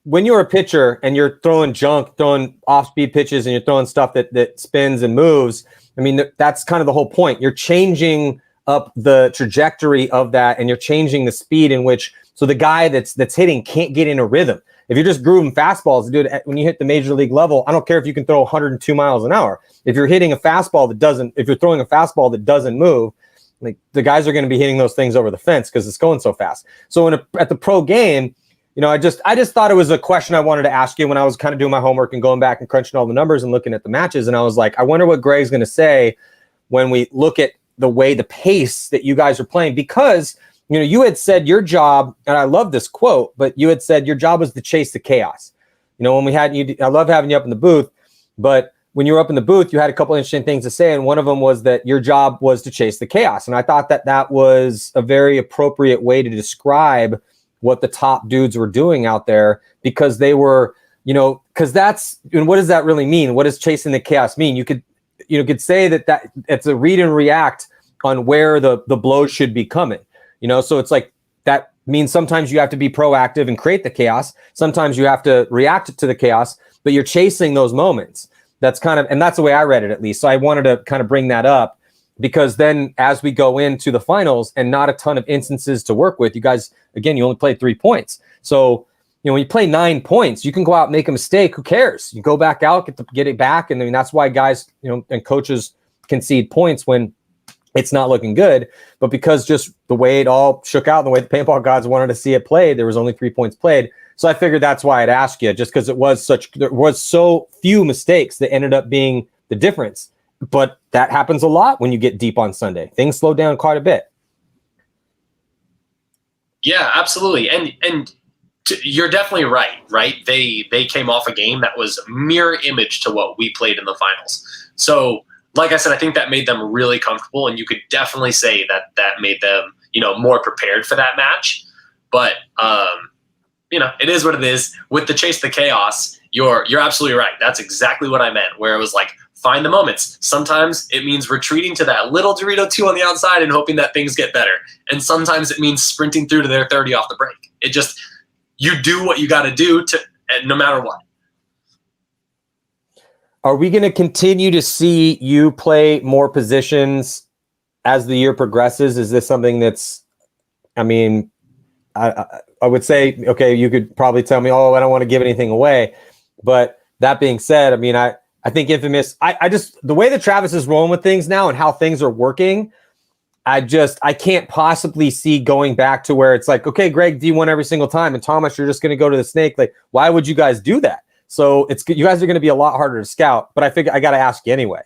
Speaker 1: when you're a pitcher and you're throwing off-speed pitches and you're throwing stuff that spins and moves, I mean, that's kind of the whole point. You're changing up the trajectory of that, and you're changing the speed in which, so the guy that's hitting can't get in a rhythm. If you're just grooving fastballs, dude, when you hit the major league level, I don't care if you can throw 102 miles an hour. If you're hitting a fastball if you're throwing a fastball that doesn't move, like the guys are going to be hitting those things over the fence because it's going so fast. So at the pro game, I just thought it was a question I wanted to ask you when I was kind of doing my homework and going back and crunching all the numbers and looking at the matches. And I was like, I wonder what Greg's going to say when we look at the pace that you guys are playing, because you had said your job, and I love this quote, but you had said your job was to chase the chaos. When we had you, I love having you up in the booth, but when you were up in the booth, you had a couple interesting things to say, and one of them was that your job was to chase the chaos. And I thought that was a very appropriate way to describe what the top dudes were doing out there, because they were, because that's, and what does that really mean? What does chasing the chaos mean? You could say that it's a read and react on where the blows should be coming. So it's like that means sometimes you have to be proactive and create the chaos. Sometimes you have to react to the chaos, but you're chasing those moments. That's and that's the way I read it, at least. So I wanted to kind of bring that up, because then as we go into the finals and not a ton of instances to work with, you guys, again, you only played 3 points. So, when you play 9 points, you can go out and make a mistake. Who cares? You go back out, get it back. And that's why guys, and coaches concede points when it's not looking good. But because just the way it all shook out, and the way the paintball gods wanted to see it played, there was only 3 points played. So I figured that's why I'd ask you, just because there was so few mistakes that ended up being the difference. But that happens a lot when you get deep on Sunday. Things slow down quite a bit.
Speaker 2: Yeah, absolutely. And you're definitely right? They came off a game that was mirror image to what we played in the finals. So, like I said, I think that made them really comfortable, and you could definitely say that made them, more prepared for that match. But it is what it is. With the chase the chaos, you're absolutely right. That's exactly what I meant, where it was like, find the moments. Sometimes it means retreating to that little Dorito 2 on the outside and hoping that things get better. And sometimes it means sprinting through to their 30 off the break. It just, you do what you got to do no matter what.
Speaker 1: Are we going to continue to see you play more positions as the year progresses? Is this something that's, I would say, okay, you could probably tell me, I don't want to give anything away. But that being said, I think Infamous, I just, the way that Travis is rolling with things now and how things are working, I can't possibly see going back to where it's like, okay, Greg, D1 every single time, and Thomas, you're just going to go to the snake. Like, why would you guys do that? So you guys are going to be a lot harder to scout, but I figure I got to ask you anyway.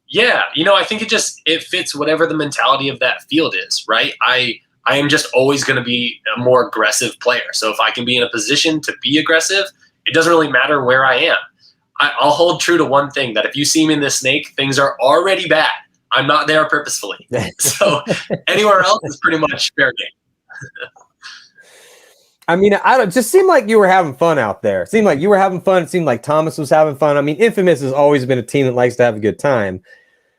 Speaker 2: Yeah. I think it fits whatever the mentality of that field is, right? I am just always going to be a more aggressive player. So if I can be in a position to be aggressive, it doesn't really matter where I am. I'll hold true to one thing, that if you see me in this snake, things are already bad. I'm not there purposefully. So anywhere else is pretty much fair game.
Speaker 1: It just seemed like you were having fun out there. It seemed like you were having fun. It seemed like Thomas was having fun. Infamous has always been a team that likes to have a good time.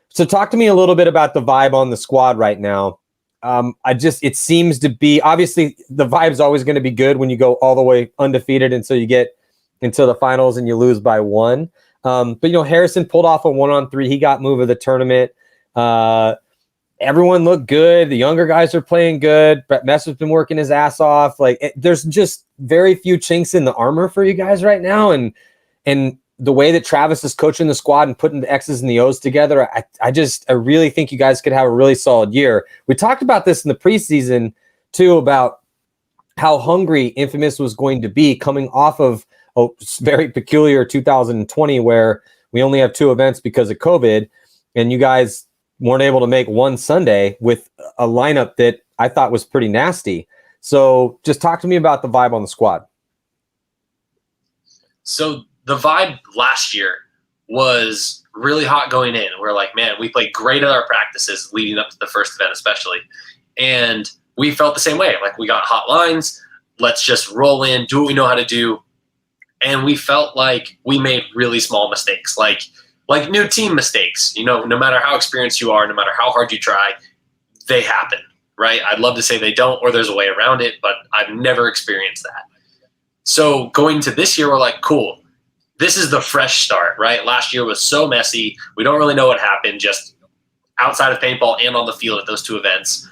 Speaker 1: So talk to me a little bit about the vibe on the squad right now. It seems to be, obviously the vibe's always going to be good when you go all the way undefeated until you get into the finals and you lose by 1. But Harrison pulled off a 1-on-3. He got move of the tournament. Everyone looked good. The younger guys are playing good. Brett Mess has been working his ass off. There's just very few chinks in the armor for you guys right now. And the way that Travis is coaching the squad and putting the X's and the O's together, I really think you guys could have a really solid year. We talked about this in the preseason too, about how hungry Infamous was going to be coming off of a very peculiar 2020 where we only have 2 events because of COVID, and you guys weren't able to make one Sunday with a lineup that I thought was pretty nasty. So just talk to me about the vibe on the squad.
Speaker 2: So the vibe last year was really hot going in. We're like, man, we played great at our practices leading up to the first event especially. And we felt the same way. Like, we got hot lines. Let's just roll in, do what we know how to do. And we felt like we made really small mistakes, like new team mistakes. No matter how experienced you are, no matter how hard you try, they happen, right? I'd love to say they don't, or there's a way around it, but I've never experienced that. So going to this year, we're like, cool, this is the fresh start, right? Last year was so messy. We don't really know what happened just outside of paintball and on the field at those 2 events.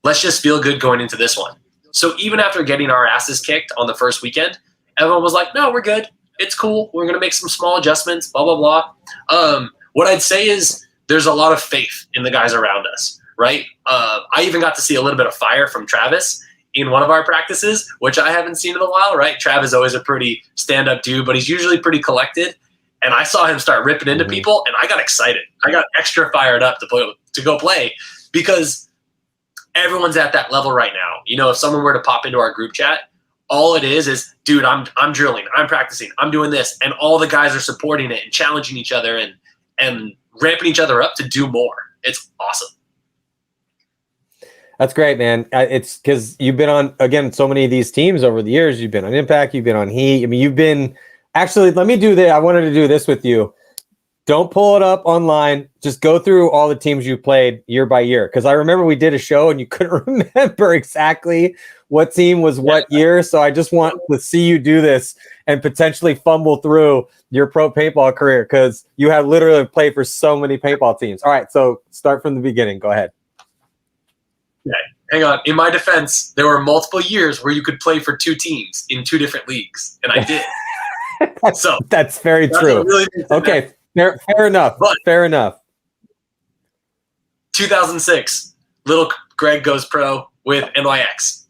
Speaker 2: Let's just feel good going into this one. So even after getting our asses kicked on the first weekend, everyone was like, no, we're good. It's cool. We're going to make some small adjustments, blah, blah, blah. What I'd say is there's a lot of faith in the guys around us, right? I even got to see a little bit of fire from Travis in one of our practices, which I haven't seen in a while, right? Trav is always a pretty stand-up dude, but he's usually pretty collected. And I saw him start ripping into people, and I got excited. I got extra fired up to go play because everyone's at that level right now. You know, if someone were to pop into our group chat, all it is, dude, I'm drilling, I'm practicing, I'm doing this, and all the guys are supporting it and challenging each other and ramping each other up to do more. It's awesome.
Speaker 1: That's great, man. It's because you've been on, again, so many of these teams over the years. You've been on Impact, you've been on Heat. I mean, you've been actually. Let me do this. I wanted to do this with you. Don't pull it up online. Just go through all the teams you played year by year. Because I remember we did a show and you couldn't remember exactly what team was what year. So I just want to see you do this and potentially fumble through your pro paintball career because you have literally played for so many paintball teams. All right, so start from the beginning. Go ahead.
Speaker 2: Okay, hang on. In my defense, there were multiple years where you could play for two teams in two different leagues, and I did.
Speaker 1: That's very true. Really okay. Fair enough.
Speaker 2: But
Speaker 1: fair enough.
Speaker 2: 2006, little Greg goes pro with NYX.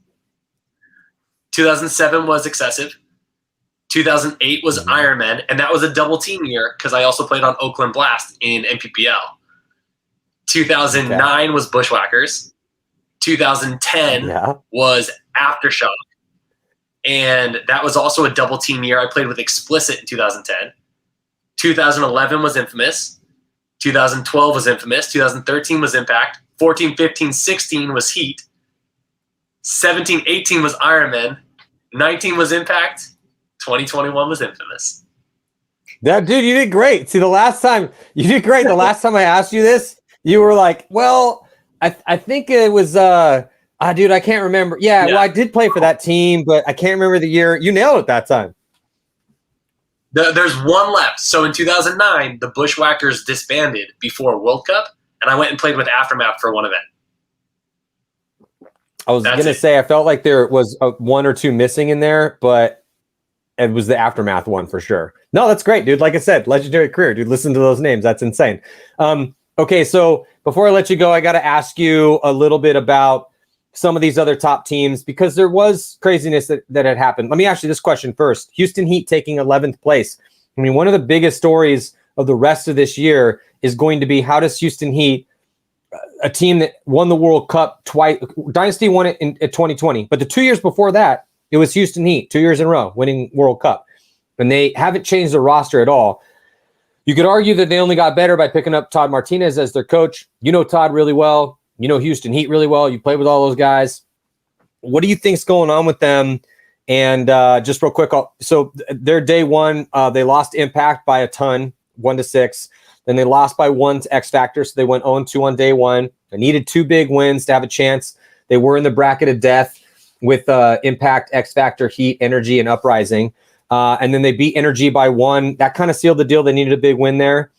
Speaker 2: 2007 was excessive. 2008 was Ironman, and that was a double team year because I also played on Oakland Blast in MPPL. 2009 was Bushwhackers. 2010 was Aftershock, and that was also a double team year. I played with Explicit in 2010. 2011 was Infamous. 2012 was Infamous. 2013 was Impact. 14, 15, 16 was Heat. 17, 18 was Ironman. 19 was Impact. 2021 was Infamous.
Speaker 1: That dude, you did great. See, the last time you did great. The last time I asked you this, you were like, "Well, I think it was dude, I can't remember. Yeah, well, I did play for that team, but I can't remember the year." You nailed it that time.
Speaker 2: There's one left. So in 2009, the Bushwhackers disbanded before World Cup, and I went and played with Aftermath for one event.
Speaker 1: I was going to say, I felt like there was one or two missing in there, but it was the Aftermath one for sure. No, that's great, dude. Like I said, legendary career, dude. Listen to those names. That's insane. Okay, so before I let you go, I got to ask you a little bit about some of these other top teams because there was craziness that had happened. Let me ask you this question first. Houston Heat taking 11th place. I mean, one of the biggest stories of the rest of this year is going to be how does Houston Heat, a team that won the World Cup twice, Dynasty won it in 2020, but the 2 years before that, it was Houston Heat, 2 years in a row, winning World Cup. And they haven't changed the roster at all. You could argue that they only got better by picking up Todd Martinez as their coach. You know Todd really well. You know Houston Heat really well. You played with all those guys. What do you think's going on with them? And just real quick, so their day one, they lost Impact by a ton, 1-6. Then they lost by 1 to X Factor, so they went 0-2 on day one. They needed 2 big wins to have a chance. They were in the bracket of death with Impact, X Factor, Heat, Energy, and Uprising. And then they beat Energy by 1. That kind of sealed the deal. They needed a big win there.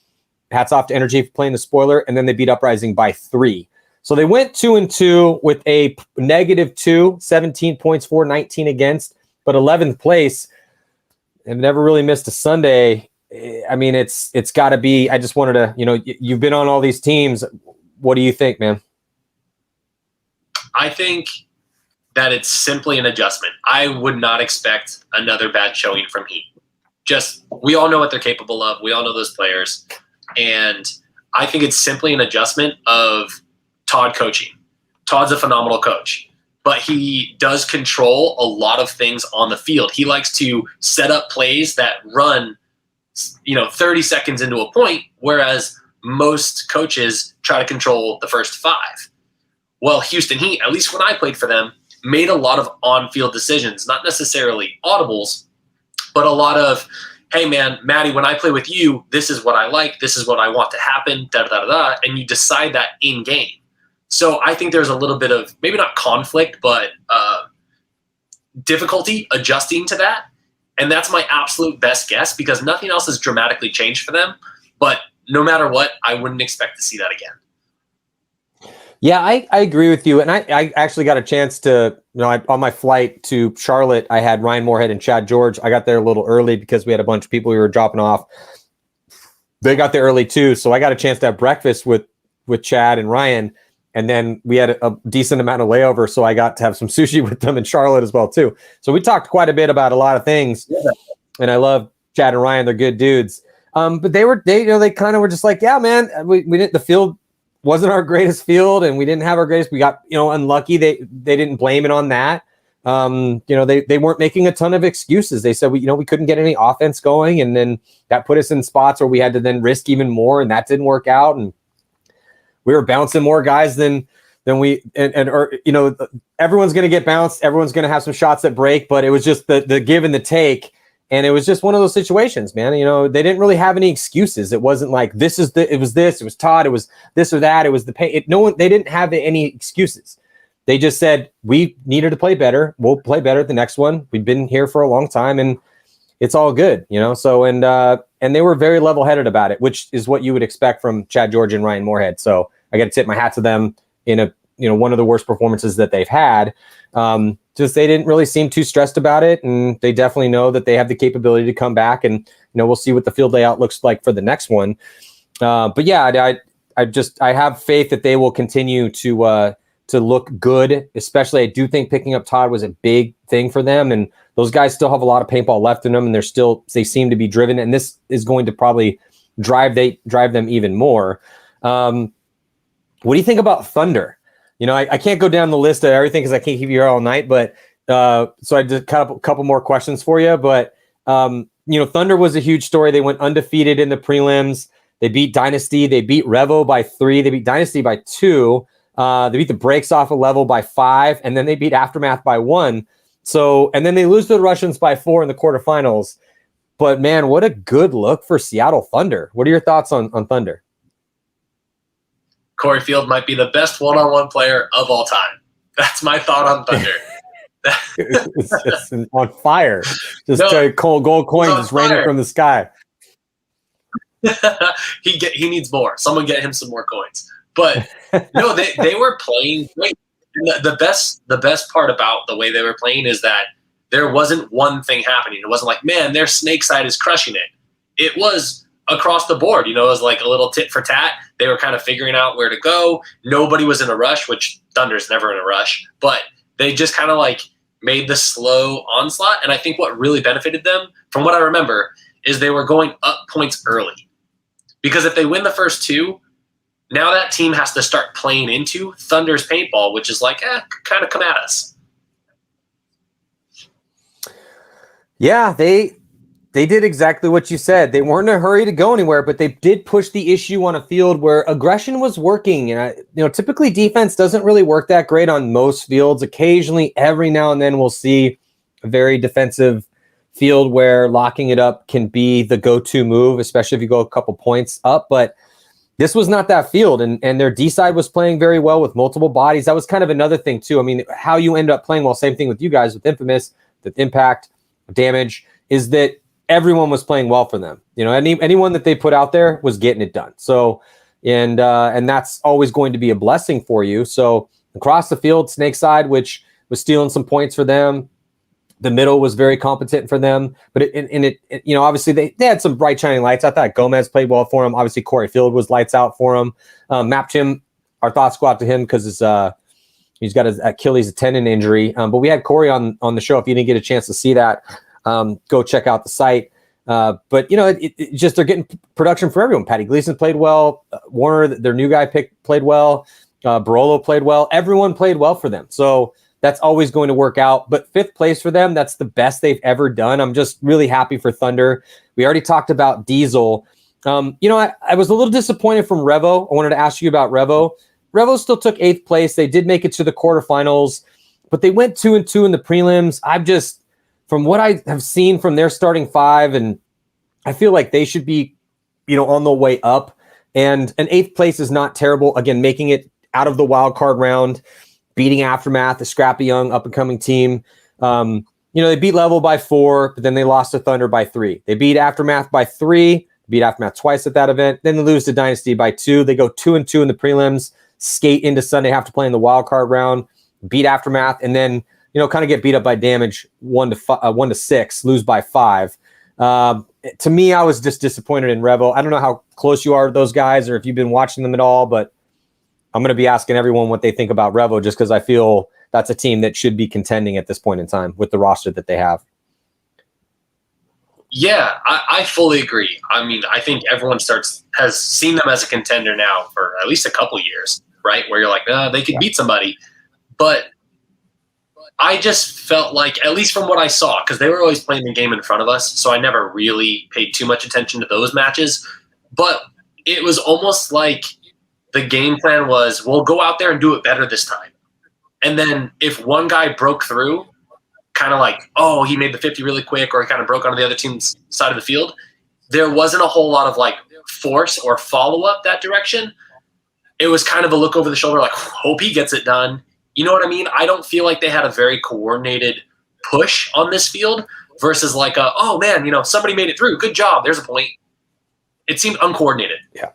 Speaker 1: Hats off to Energy for playing the spoiler. And then they beat Uprising by 3. So they went 2-2 with a -2, 17 points for, 19 against, but 11th place. And never really missed a Sunday. I mean, it's got to be. I just wanted to, you've been on all these teams. What do you think, man?
Speaker 2: I think that it's simply an adjustment. I would not expect another bad showing from Heat. Just, we all know what they're capable of. We all know those players. And I think it's simply an adjustment of Todd coaching. Todd's a phenomenal coach, but he does control a lot of things on the field. He likes to set up plays that run 30 seconds into a point, whereas most coaches try to control the first 5. Well, Houston Heat, at least when I played for them, made a lot of on-field decisions, not necessarily audibles, but a lot of, hey, man, Matty, when I play with you, this is what I like, this is what I want to happen, da-da-da-da, and you decide that in-game. So I think there's a little bit of, maybe not conflict, but difficulty adjusting to that. And that's my absolute best guess because nothing else has dramatically changed for them. But no matter what, I wouldn't expect to see that again.
Speaker 1: Yeah, I agree with you. And I actually got a chance to, on my flight to Charlotte, I had Ryan Moorhead and Chad George. I got there a little early because we had a bunch of people we were dropping off. They got there early too. So I got a chance to have breakfast with Chad and Ryan. And then we had a decent amount of layover. So I got to have some sushi with them in Charlotte as well too. So we talked quite a bit about a lot of things. Yeah. And I love Chad and Ryan. They're good dudes. But they kind of were just like, yeah, man, we didn't, the field wasn't our greatest field and we didn't have our greatest, we got, unlucky. They didn't blame it on that. They weren't making a ton of excuses. They said, we couldn't get any offense going. And then that put us in spots where we had to then risk even more. And that didn't work out. And we were bouncing more guys than we, everyone's going to get bounced. Everyone's going to have some shots that break, but it was just the give and the take. And it was just one of those situations, man. They didn't really have any excuses. It wasn't like it was Todd, it was this or that, it was the paint. They didn't have any excuses. They just said, we needed to play better. We'll play better at the next one. We've been here for a long time and it's all good, So, and they were very level-headed about it, which is what you would expect from Chad George and Ryan Moorhead. So I got to tip my hat to them in one of the worst performances that they've had. Just they didn't really seem too stressed about it, and they definitely know that they have the capability to come back. And we'll see what the field layout looks like for the next one. But yeah, I have faith that they will continue to look good. Especially, I do think picking up Todd was a big thing for them, and those guys still have a lot of paintball left in them, and they seem to be driven. And this is going to probably drive them even more. What do you think about Thunder? I can't go down the list of everything because I can't keep you here all night, but so I just cut up a couple more questions for you. But, Thunder was a huge story. They went undefeated in the prelims. They beat Dynasty. They beat Revo by 3. They beat Dynasty by 2. They beat the Breaks off a level by 5. And then they beat Aftermath by 1. So, and then they lose to the Russians by 4 in the quarterfinals. But man, what a good look for Seattle Thunder. What are your thoughts on Thunder?
Speaker 2: Corey Field might be the best one-on-one player of all time. That's my thought on Thunder.
Speaker 1: It's just on fire. Just gold coins just raining from the sky.
Speaker 2: He needs more. Someone get him some more coins. But no, they were playing great. The best part about the way they were playing is that there wasn't one thing happening. It wasn't like, man, their snake side is crushing it. It was across the board. It was like a little tit for tat. They were kind of figuring out where to go. Nobody was in a rush, which Thunder's never in a rush, but they just kind of like made the slow onslaught. And I think what really benefited them, from what I remember, is they were going up points early. Because if they win the first 2, now that team has to start playing into Thunder's paintball, which is like, kind of come at us.
Speaker 1: Yeah, they did exactly what you said. They weren't in a hurry to go anywhere, but they did push the issue on a field where aggression was working. And typically defense doesn't really work that great on most fields. Occasionally, every now and then, we'll see a very defensive field where locking it up can be the go-to move, especially if you go a couple points up. But this was not that field, and their D side was playing very well with multiple bodies. That was kind of another thing too. I mean, how you end up playing well, same thing with you guys with Infamous, with Impact, Damage, is that everyone was playing well for them. Anyone that they put out there was getting it done. So, and that's always going to be a blessing for you. So across the field, Snake side, which was stealing some points for them. The middle was very competent for them, but obviously they had some bright shining lights. I thought Gomez played well for him. Obviously Corey Field was lights out for him. Mapped him. Our thoughts go out to him because he's got his Achilles tendon injury. But we had Corey on the show. If you didn't get a chance to see that, go check out the site. But it just they're getting production for everyone. Patty Gleason played well. Warner, their new guy played well. Barolo played well. Everyone played well for them. So that's always going to work out. But 5th place for them, that's the best they've ever done. I'm just really happy for Thunder. We already talked about Diesel. I was a little disappointed from Revo. I wanted to ask you about Revo. Revo still took 8th place. They did make it to the quarterfinals, but they went 2-2 in the prelims. From what I have seen from their starting 5, and I feel like they should be, on the way up. And an 8th place is not terrible. Again, making it out of the wild card round, beating Aftermath, a scrappy young up-and-coming team. They beat Level by 4, but then they lost to Thunder by 3. They beat Aftermath by 3, beat Aftermath twice at that event. Then they lose to Dynasty by 2. They go 2-2 in the prelims. skate into Sunday, have to play in the wild card round, beat Aftermath, and then, kind of get beat up by Damage 1-6, lose by 5. To me, I was just disappointed in Revo. I don't know how close you are to those guys or if you've been watching them at all, but I'm going to be asking everyone what they think about Revo just because I feel that's a team that should be contending at this point in time with the roster that they have.
Speaker 2: Yeah, I fully agree. I mean, I think everyone has seen them as a contender now for at least a couple years, right? Where you're like, they could beat somebody. But I just felt like, at least from what I saw, because they were always playing the game in front of us, so I never really paid too much attention to those matches. But it was almost like the game plan was, we'll go out there and do it better this time. And then if one guy broke through, kind of like, oh, he made the 50 really quick, or he kind of broke onto the other team's side of the field, there wasn't a whole lot of like force or follow-up that direction. It was kind of a look over the shoulder, like, hope he gets it done. You know what I mean? I don't feel like they had a very coordinated push on this field versus like, oh man, somebody made it through. Good job. There's a point. It seemed uncoordinated.
Speaker 1: Yeah.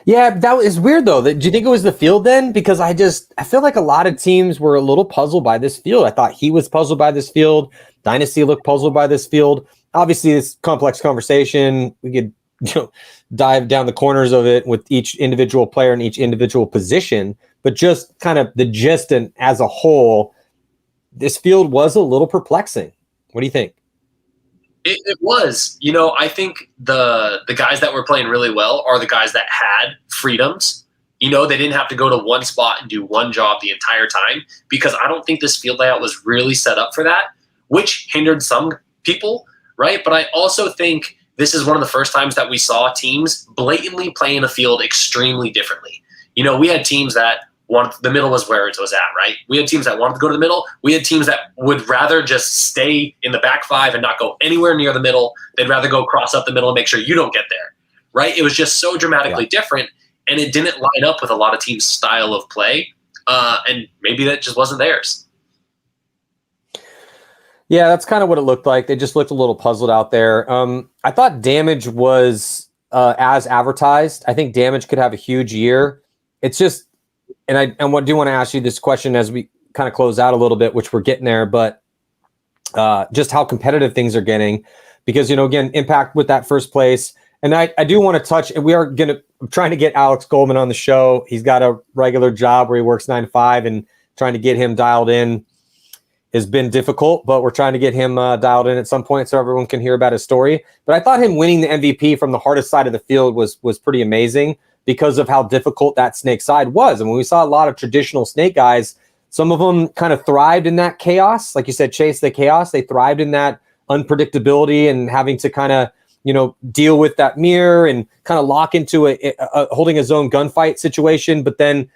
Speaker 1: Yeah, that was weird though. Do you think it was the field then? Because I feel like a lot of teams were a little puzzled by this field. I thought he was puzzled by this field. Dynasty looked puzzled by this field. Obviously, this complex conversation, we could dive down the corners of it with each individual player in each individual position. But just kind of the gist and as a whole, this field was a little perplexing. What do you think?
Speaker 2: It was. I think the guys that were playing really well are the guys that had freedoms. They didn't have to go to one spot and do one job the entire time, because I don't think this field layout was really set up for that, which hindered some people, right? But I also think this is one of the first times that we saw teams blatantly playing a field extremely differently. We had teams that the middle was where it was at, right? We had teams that wanted to go to the middle. We had teams that would rather just stay in the back 5 and not go anywhere near the middle. They'd rather go cross up the middle and make sure you don't get there, right? It was just so dramatically different, and it didn't line up with a lot of teams' style of play, and maybe that just wasn't theirs.
Speaker 1: Yeah, that's kind of what it looked like. They just looked a little puzzled out there. I thought Damage was as advertised. I think Damage could have a huge year. It's just, and I do want to ask you this question as we kind of close out a little bit, which we're getting there, but just how competitive things are getting, because, again, Impact with that first place. And I do want to touch, and we are trying to get Alex Goldman on the show. He's got a regular job where he works 9 to 5, and trying to get him dialed in has been difficult, but we're trying to get him dialed in at some point so everyone can hear about his story. But I thought him winning the MVP from the hardest side of the field was pretty amazing, because of how difficult that snake side was. And when we saw a lot of traditional snake guys, some of them kind of thrived in that chaos. Like you said, Chase, the chaos, they thrived in that unpredictability and having to kind of, deal with that mirror and kind of lock into a holding his own gunfight situation, but then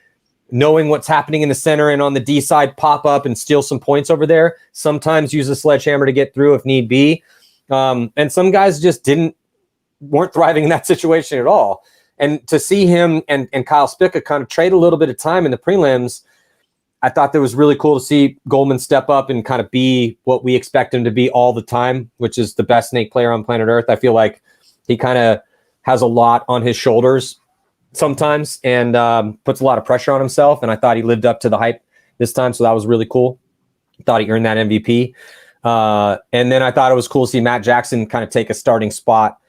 Speaker 1: knowing what's happening in the center and on the D side, pop up and steal some points over there. Sometimes use a sledgehammer to get through if need be. And some guys just weren't thriving in that situation at all. And to see him and Kyle Spica kind of trade a little bit of time in the prelims, I thought that was really cool to see Goldman step up and kind of be what we expect him to be all the time, which is the best snake player on planet Earth. I feel like he kind of has a lot on his shoulders sometimes and puts a lot of pressure on himself. And I thought he lived up to the hype this time, so that was really cool. I thought he earned that MVP. And then I thought it was cool to see Matt Jackson kind of take a starting spot.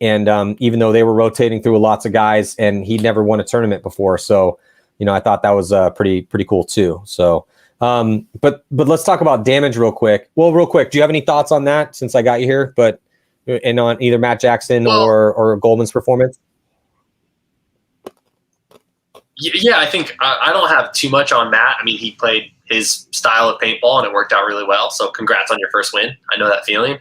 Speaker 1: And even though they were rotating through lots of guys, and he'd never won a tournament before, so I thought that was pretty cool too. So, but let's talk about Damage real quick. Well, real quick, do you have any thoughts on that since I got you here? And on either Matt Jackson or Goldman's performance?
Speaker 2: Yeah, I think I don't have too much on Matt. I mean, he played his style of paintball and it worked out really well. So congrats on your first win. I know that feeling.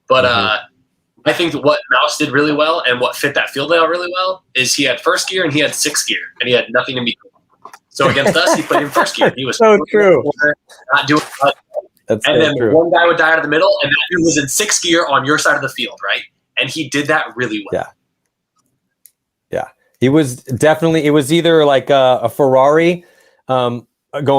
Speaker 2: But I think what Mouse did really well and what fit that field layout really well is he had first gear and he had sixth gear and he had nothing in between. So against us, he played in first gear. He was
Speaker 1: so true.
Speaker 2: Not doing much. And then one guy would die out of the middle, and that dude was in sixth gear on your side of the field, right? And he did that really well.
Speaker 1: Yeah. He was definitely, it was either like a Ferrari going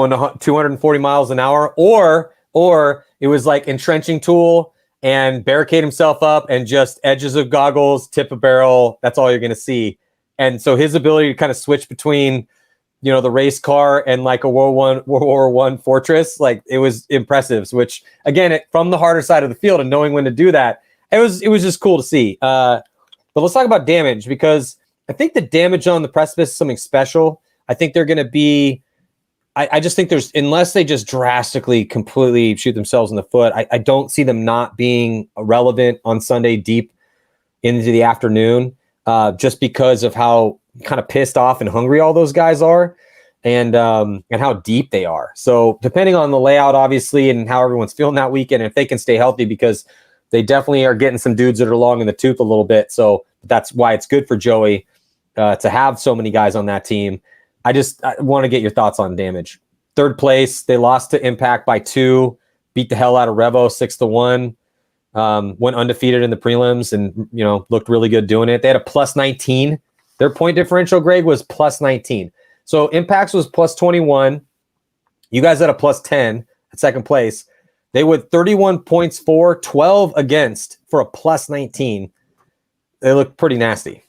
Speaker 1: to 240 miles an hour, or it was like entrenching tool and barricade himself up and just edges of goggles, tip of barrel. That's all you're going to see. And so his ability to kind of switch between, the race car and like a World War One fortress, like it was impressive. Which again, from the harder side of the field and knowing when to do that, it was just cool to see. But let's talk about damage, because I think the damage on the precipice is something special. I think they're going to be. I just think unless they just drastically, completely shoot themselves in the foot, I don't see them not being relevant on Sunday deep into the afternoon, just because of how kind of pissed off and hungry all those guys are, and how deep they are. So depending on the layout, obviously, and how everyone's feeling that weekend, if they can stay healthy, because they definitely are getting some dudes that are long in the tooth a little bit. So that's why it's good for Joey to have so many guys on that team. I want to get your thoughts on damage. Third place, they lost to Impact by 2, beat the hell out of Revo 6-1, went undefeated in the prelims, and looked really good doing it. They had a plus 19. Their point differential, Greg, was plus 19. So Impact's was plus 21. You guys had a plus 10 at second place. They went 31 points for, 12 against for a plus 19. They look pretty nasty.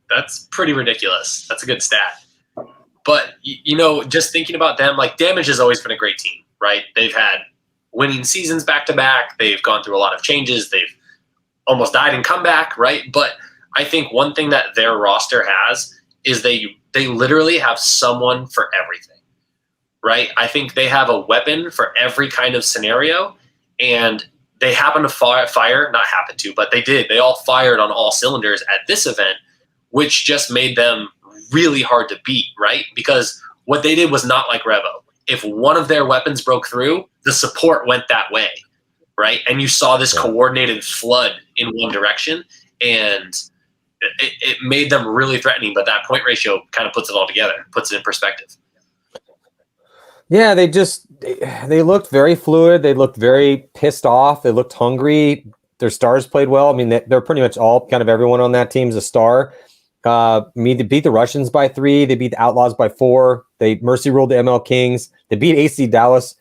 Speaker 2: That's pretty ridiculous. That's a good stat. But, just thinking about them, like, Damage has always been a great team, right? They've had winning seasons back-to-back. They've gone through a lot of changes. They've almost died and come back, right? But I think one thing that their roster has is they literally have someone for everything, right? I think they have a weapon for every kind of scenario, and they happen to but they did. They all fired on all cylinders at this event, which just made them really hard to beat, right? Because what they did was not like Revo. If one of their weapons broke through, the support went that way, right? And you saw this coordinated flood in one direction, and it made them really threatening, but that point ratio kind of puts it all together, puts it in perspective.
Speaker 1: Yeah, they looked very fluid. They looked very pissed off. They looked hungry. Their stars played well. I mean, they're pretty much all, kind of everyone on that team's a star. They beat the Russians by 3. They beat the Outlaws by 4. They mercy ruled the ML Kings. They beat AC Dallas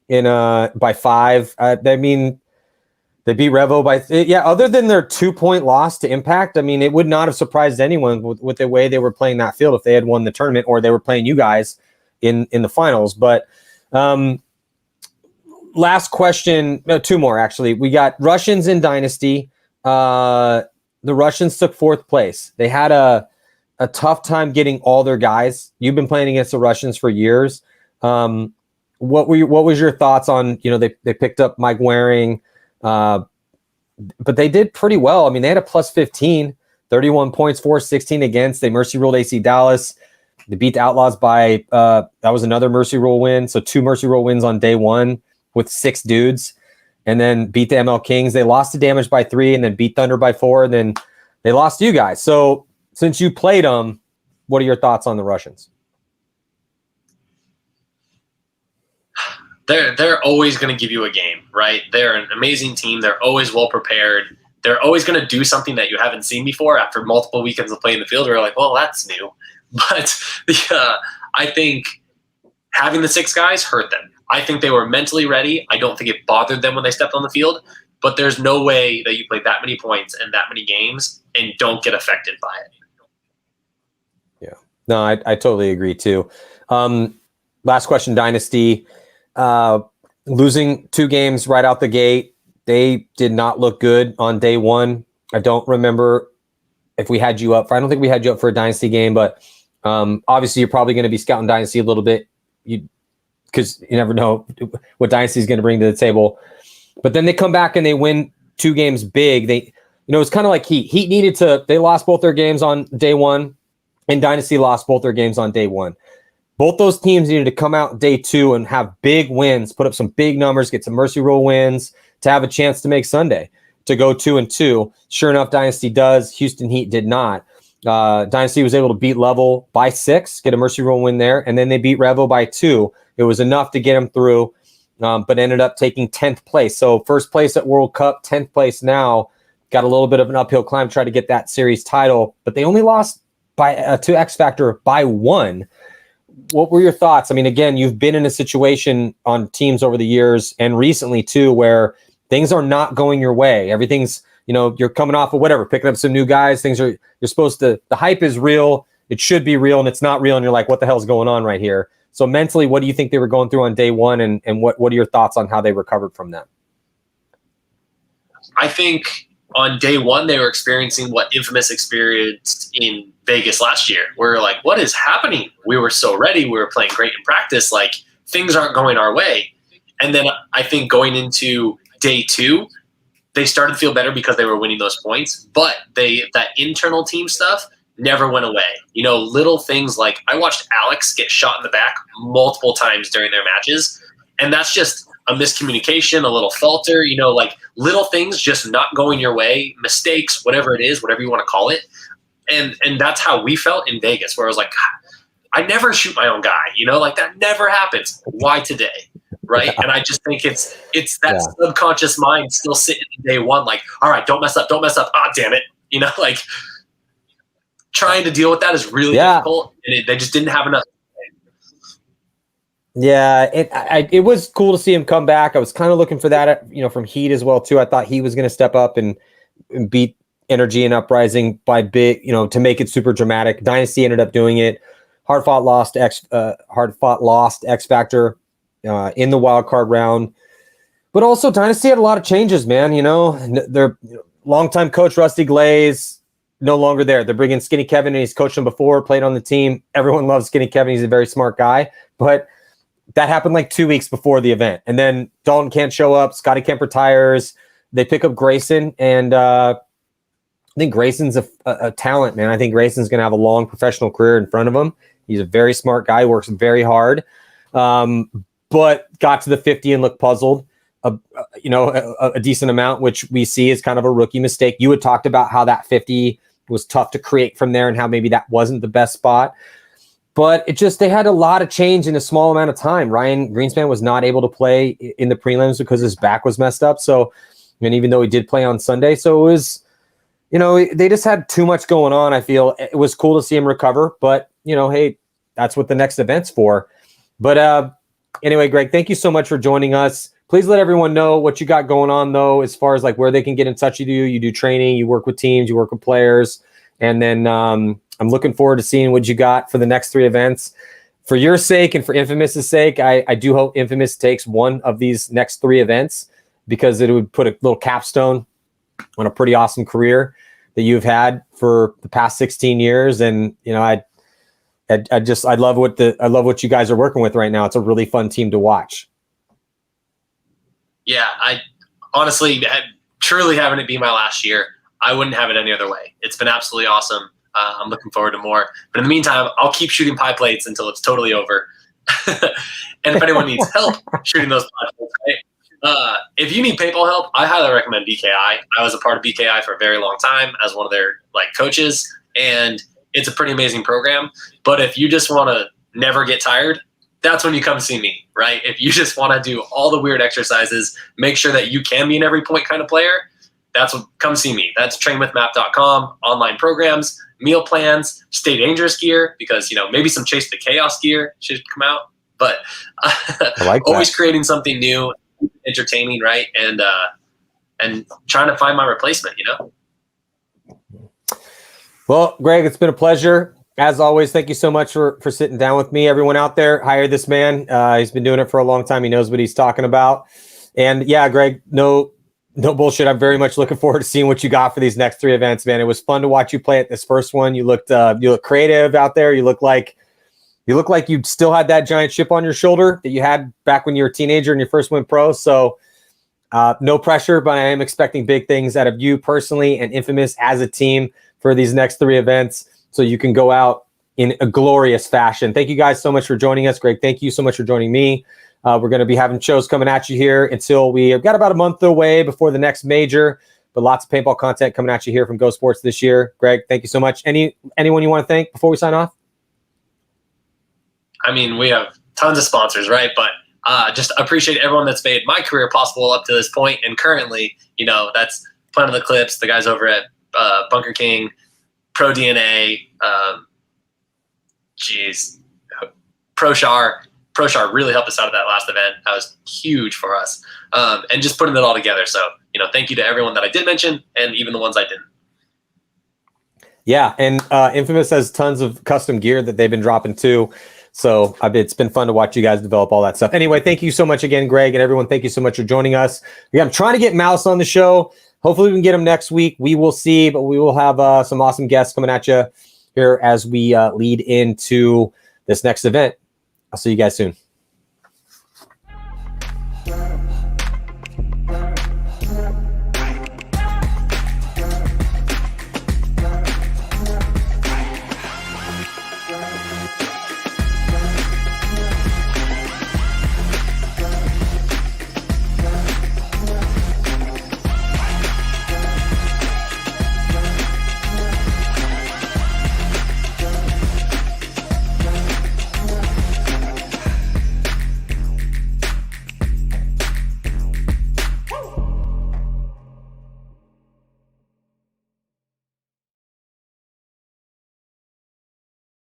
Speaker 1: by 5. They beat Revo by other than their 2-point loss to Impact, I mean, it would not have surprised anyone with the way they were playing that field if they had won the tournament, or they were playing you guys in the finals. But last question, 2 more actually. We got Russians in Dynasty. The Russians took 4th place. They had a tough time getting all their guys. You've been playing against the Russians for years. What was your thoughts on, they picked up Mike Waring, but they did pretty well. I mean, they had a plus 15, 31 points for, 16 against. They mercy ruled AC Dallas. They beat the Outlaws by, that was another mercy rule win. So 2 mercy rule wins on day 1 with 6 dudes. And then beat the ML Kings. They lost to Damage by 3, and then beat Thunder by 4, and then they lost to you guys. So since you played them, what are your thoughts on the Russians?
Speaker 2: They're always going to give you a game, right? They're an amazing team. They're always well prepared. They're always going to do something that you haven't seen before after multiple weekends of playing the field. We're like, well, that's new. But I think having the 6 guys hurt them. I think they were mentally ready. I don't think it bothered them when they stepped on the field, but there's no way that you play that many points and that many games and don't get affected by it.
Speaker 1: Yeah, no, I totally agree too. Last question, Dynasty. Losing 2 games right out the gate. They did not look good on day 1. I don't remember if we had you up I don't think we had you up for a Dynasty game, but obviously you're probably going to be scouting Dynasty a little bit. Because you never know what Dynasty is going to bring to the table. But then they come back and they win 2 games big. It's kind of like Heat. Heat they lost both their games on day 1, and Dynasty lost both their games on day 1. Both those teams needed to come out day 2 and have big wins, put up some big numbers, get some mercy rule wins to have a chance to make Sunday, to go 2-2. Sure enough, Dynasty does. Houston Heat did not. Dynasty was able to beat Level by 6, get a mercy rule win there, and then they beat Revo by 2. It was enough to get them through, but ended up taking 10th place. So first place at World Cup, 10th place now. Got a little bit of an uphill climb to try to get that series title, but they only lost to X Factor by 1. What were your thoughts? I mean, again, you've been in a situation on teams over the years and recently too, where things are not going your way. Everything's you're coming off of whatever, picking up some new guys. You're supposed to, the hype is real. It should be real, and it's not real. And you're like, what the hell's going on right here? So mentally, what do you think they were going through on day one? And what are your thoughts on how they recovered from that?
Speaker 2: I think on day one, they were experiencing what Infamous experienced in Vegas last year. We're like, what is happening? We were so ready. We were playing great in practice. Like, things aren't going our way. And then I think going into day two, they started to feel better because they were winning those points. But that internal team stuff never went away. Little things like I watched Alex get shot in the back multiple times during their matches. And that's just a miscommunication, a little falter, like little things just not going your way, mistakes, whatever it is, whatever you want to call it. And that's how we felt in Vegas, where I was like, I never shoot my own guy, like that never happens. Why today? Right. And I just think it's that subconscious mind still sitting in day one, like, all right, don't mess up. Ah, damn it. Like trying to deal with that is really difficult. And they just didn't have enough.
Speaker 1: Yeah, it was cool to see him come back. I was kind of looking for that, from Heat as well too. I thought he was going to step up and beat Energy and Uprising by big, to make it super dramatic. Dynasty ended up doing it. Hard fought lost X Factor in the wild card round, but also Dynasty had a lot of changes, man. Their longtime coach Rusty Glaze no longer there. They're bringing Skinny Kevin, and he's coached him before, played on the team. Everyone loves Skinny Kevin. He's a very smart guy, but that happened like 2 weeks before the event. And then Dalton can't show up. Scotty Kemp retires. They pick up Grayson. And I think Grayson's a talent, man. I think Grayson's going to have a long professional career in front of him. He's a very smart guy, works very hard, but got to the 50 and looked puzzled, a decent amount, which we see is kind of a rookie mistake. You had talked about how that 50 was tough to create from there and how maybe that wasn't the best spot. But they had a lot of change in a small amount of time. Ryan Greenspan was not able to play in the prelims because his back was messed up. So, and even though he did play on Sunday, so it was, they just had too much going on. I feel it was cool to see him recover, but hey, that's what the next event's for. But anyway, Greg, thank you so much for joining us. Please let everyone know what you got going on though, as far as like where they can get in touch with you. You do training, you work with teams, you work with players, and then, I'm looking forward to seeing what you got for the next 3 events. For your sake and for Infamous's sake, I do hope Infamous takes one of these next 3 events, because it would put a little capstone on a pretty awesome career that you've had for the past 16 years. And I love what you guys are working with right now. It's a really fun team to watch.
Speaker 2: Yeah, I honestly, truly having it be my last year, I wouldn't have it any other way. It's been absolutely awesome. I'm looking forward to more. But in the meantime, I'll keep shooting pie plates until it's totally over. And if anyone needs help shooting those pie plates, right? If you need paintball help, I highly recommend BKI. I was a part of BKI for a very long time as one of their coaches, and it's a pretty amazing program. But if you just want to never get tired, that's when you come see me, right? If you just want to do all the weird exercises, make sure that you can be an every point kind of player, come see me. That's trainwithmap.com, online programs, meal plans, stay dangerous gear, because, maybe some Chase the Chaos gear should come out, but
Speaker 1: I like
Speaker 2: always creating something new, entertaining, right? And trying to find my replacement,
Speaker 1: Well, Greg, it's been a pleasure. As always, thank you so much for sitting down with me. Everyone out there, hire this man. He's been doing it for a long time. He knows what he's talking about. And yeah, Greg, no bullshit. I'm very much looking forward to seeing what you got for these next 3 events, man. It was fun to watch you play at this first one. You look creative out there. You look like you still had that giant chip on your shoulder that you had back when you were a teenager and you first went pro. So no pressure, but I am expecting big things out of you personally and Infamous as a team for these next 3 events, so you can go out in a glorious fashion. Thank you guys so much for joining us. Greg, thank you so much for joining me. We're going to be having shows coming at you here until we've got about a month away before the next major, but lots of paintball content coming at you here from Go Sports this year. Greg, thank you so much. Anyone you want to thank before we sign off?
Speaker 2: I mean, we have tons of sponsors, right? But just appreciate everyone that's made my career possible up to this point. And currently, that's Planet of the Clips, the guys over at Bunker King, Pro DNA, ProShar really helped us out at that last event. That was huge for us. And just putting it all together. So, thank you to everyone that I did mention and even the ones I didn't.
Speaker 1: Yeah, and Infamous has tons of custom gear that they've been dropping too. So it's been fun to watch you guys develop all that stuff. Anyway, thank you so much again, Greg, and everyone. Thank you so much for joining us. Yeah, I'm trying to get Mouse on the show. Hopefully we can get him next week. We will see, but we will have some awesome guests coming at you here as we lead into this next event. I'll see you guys soon.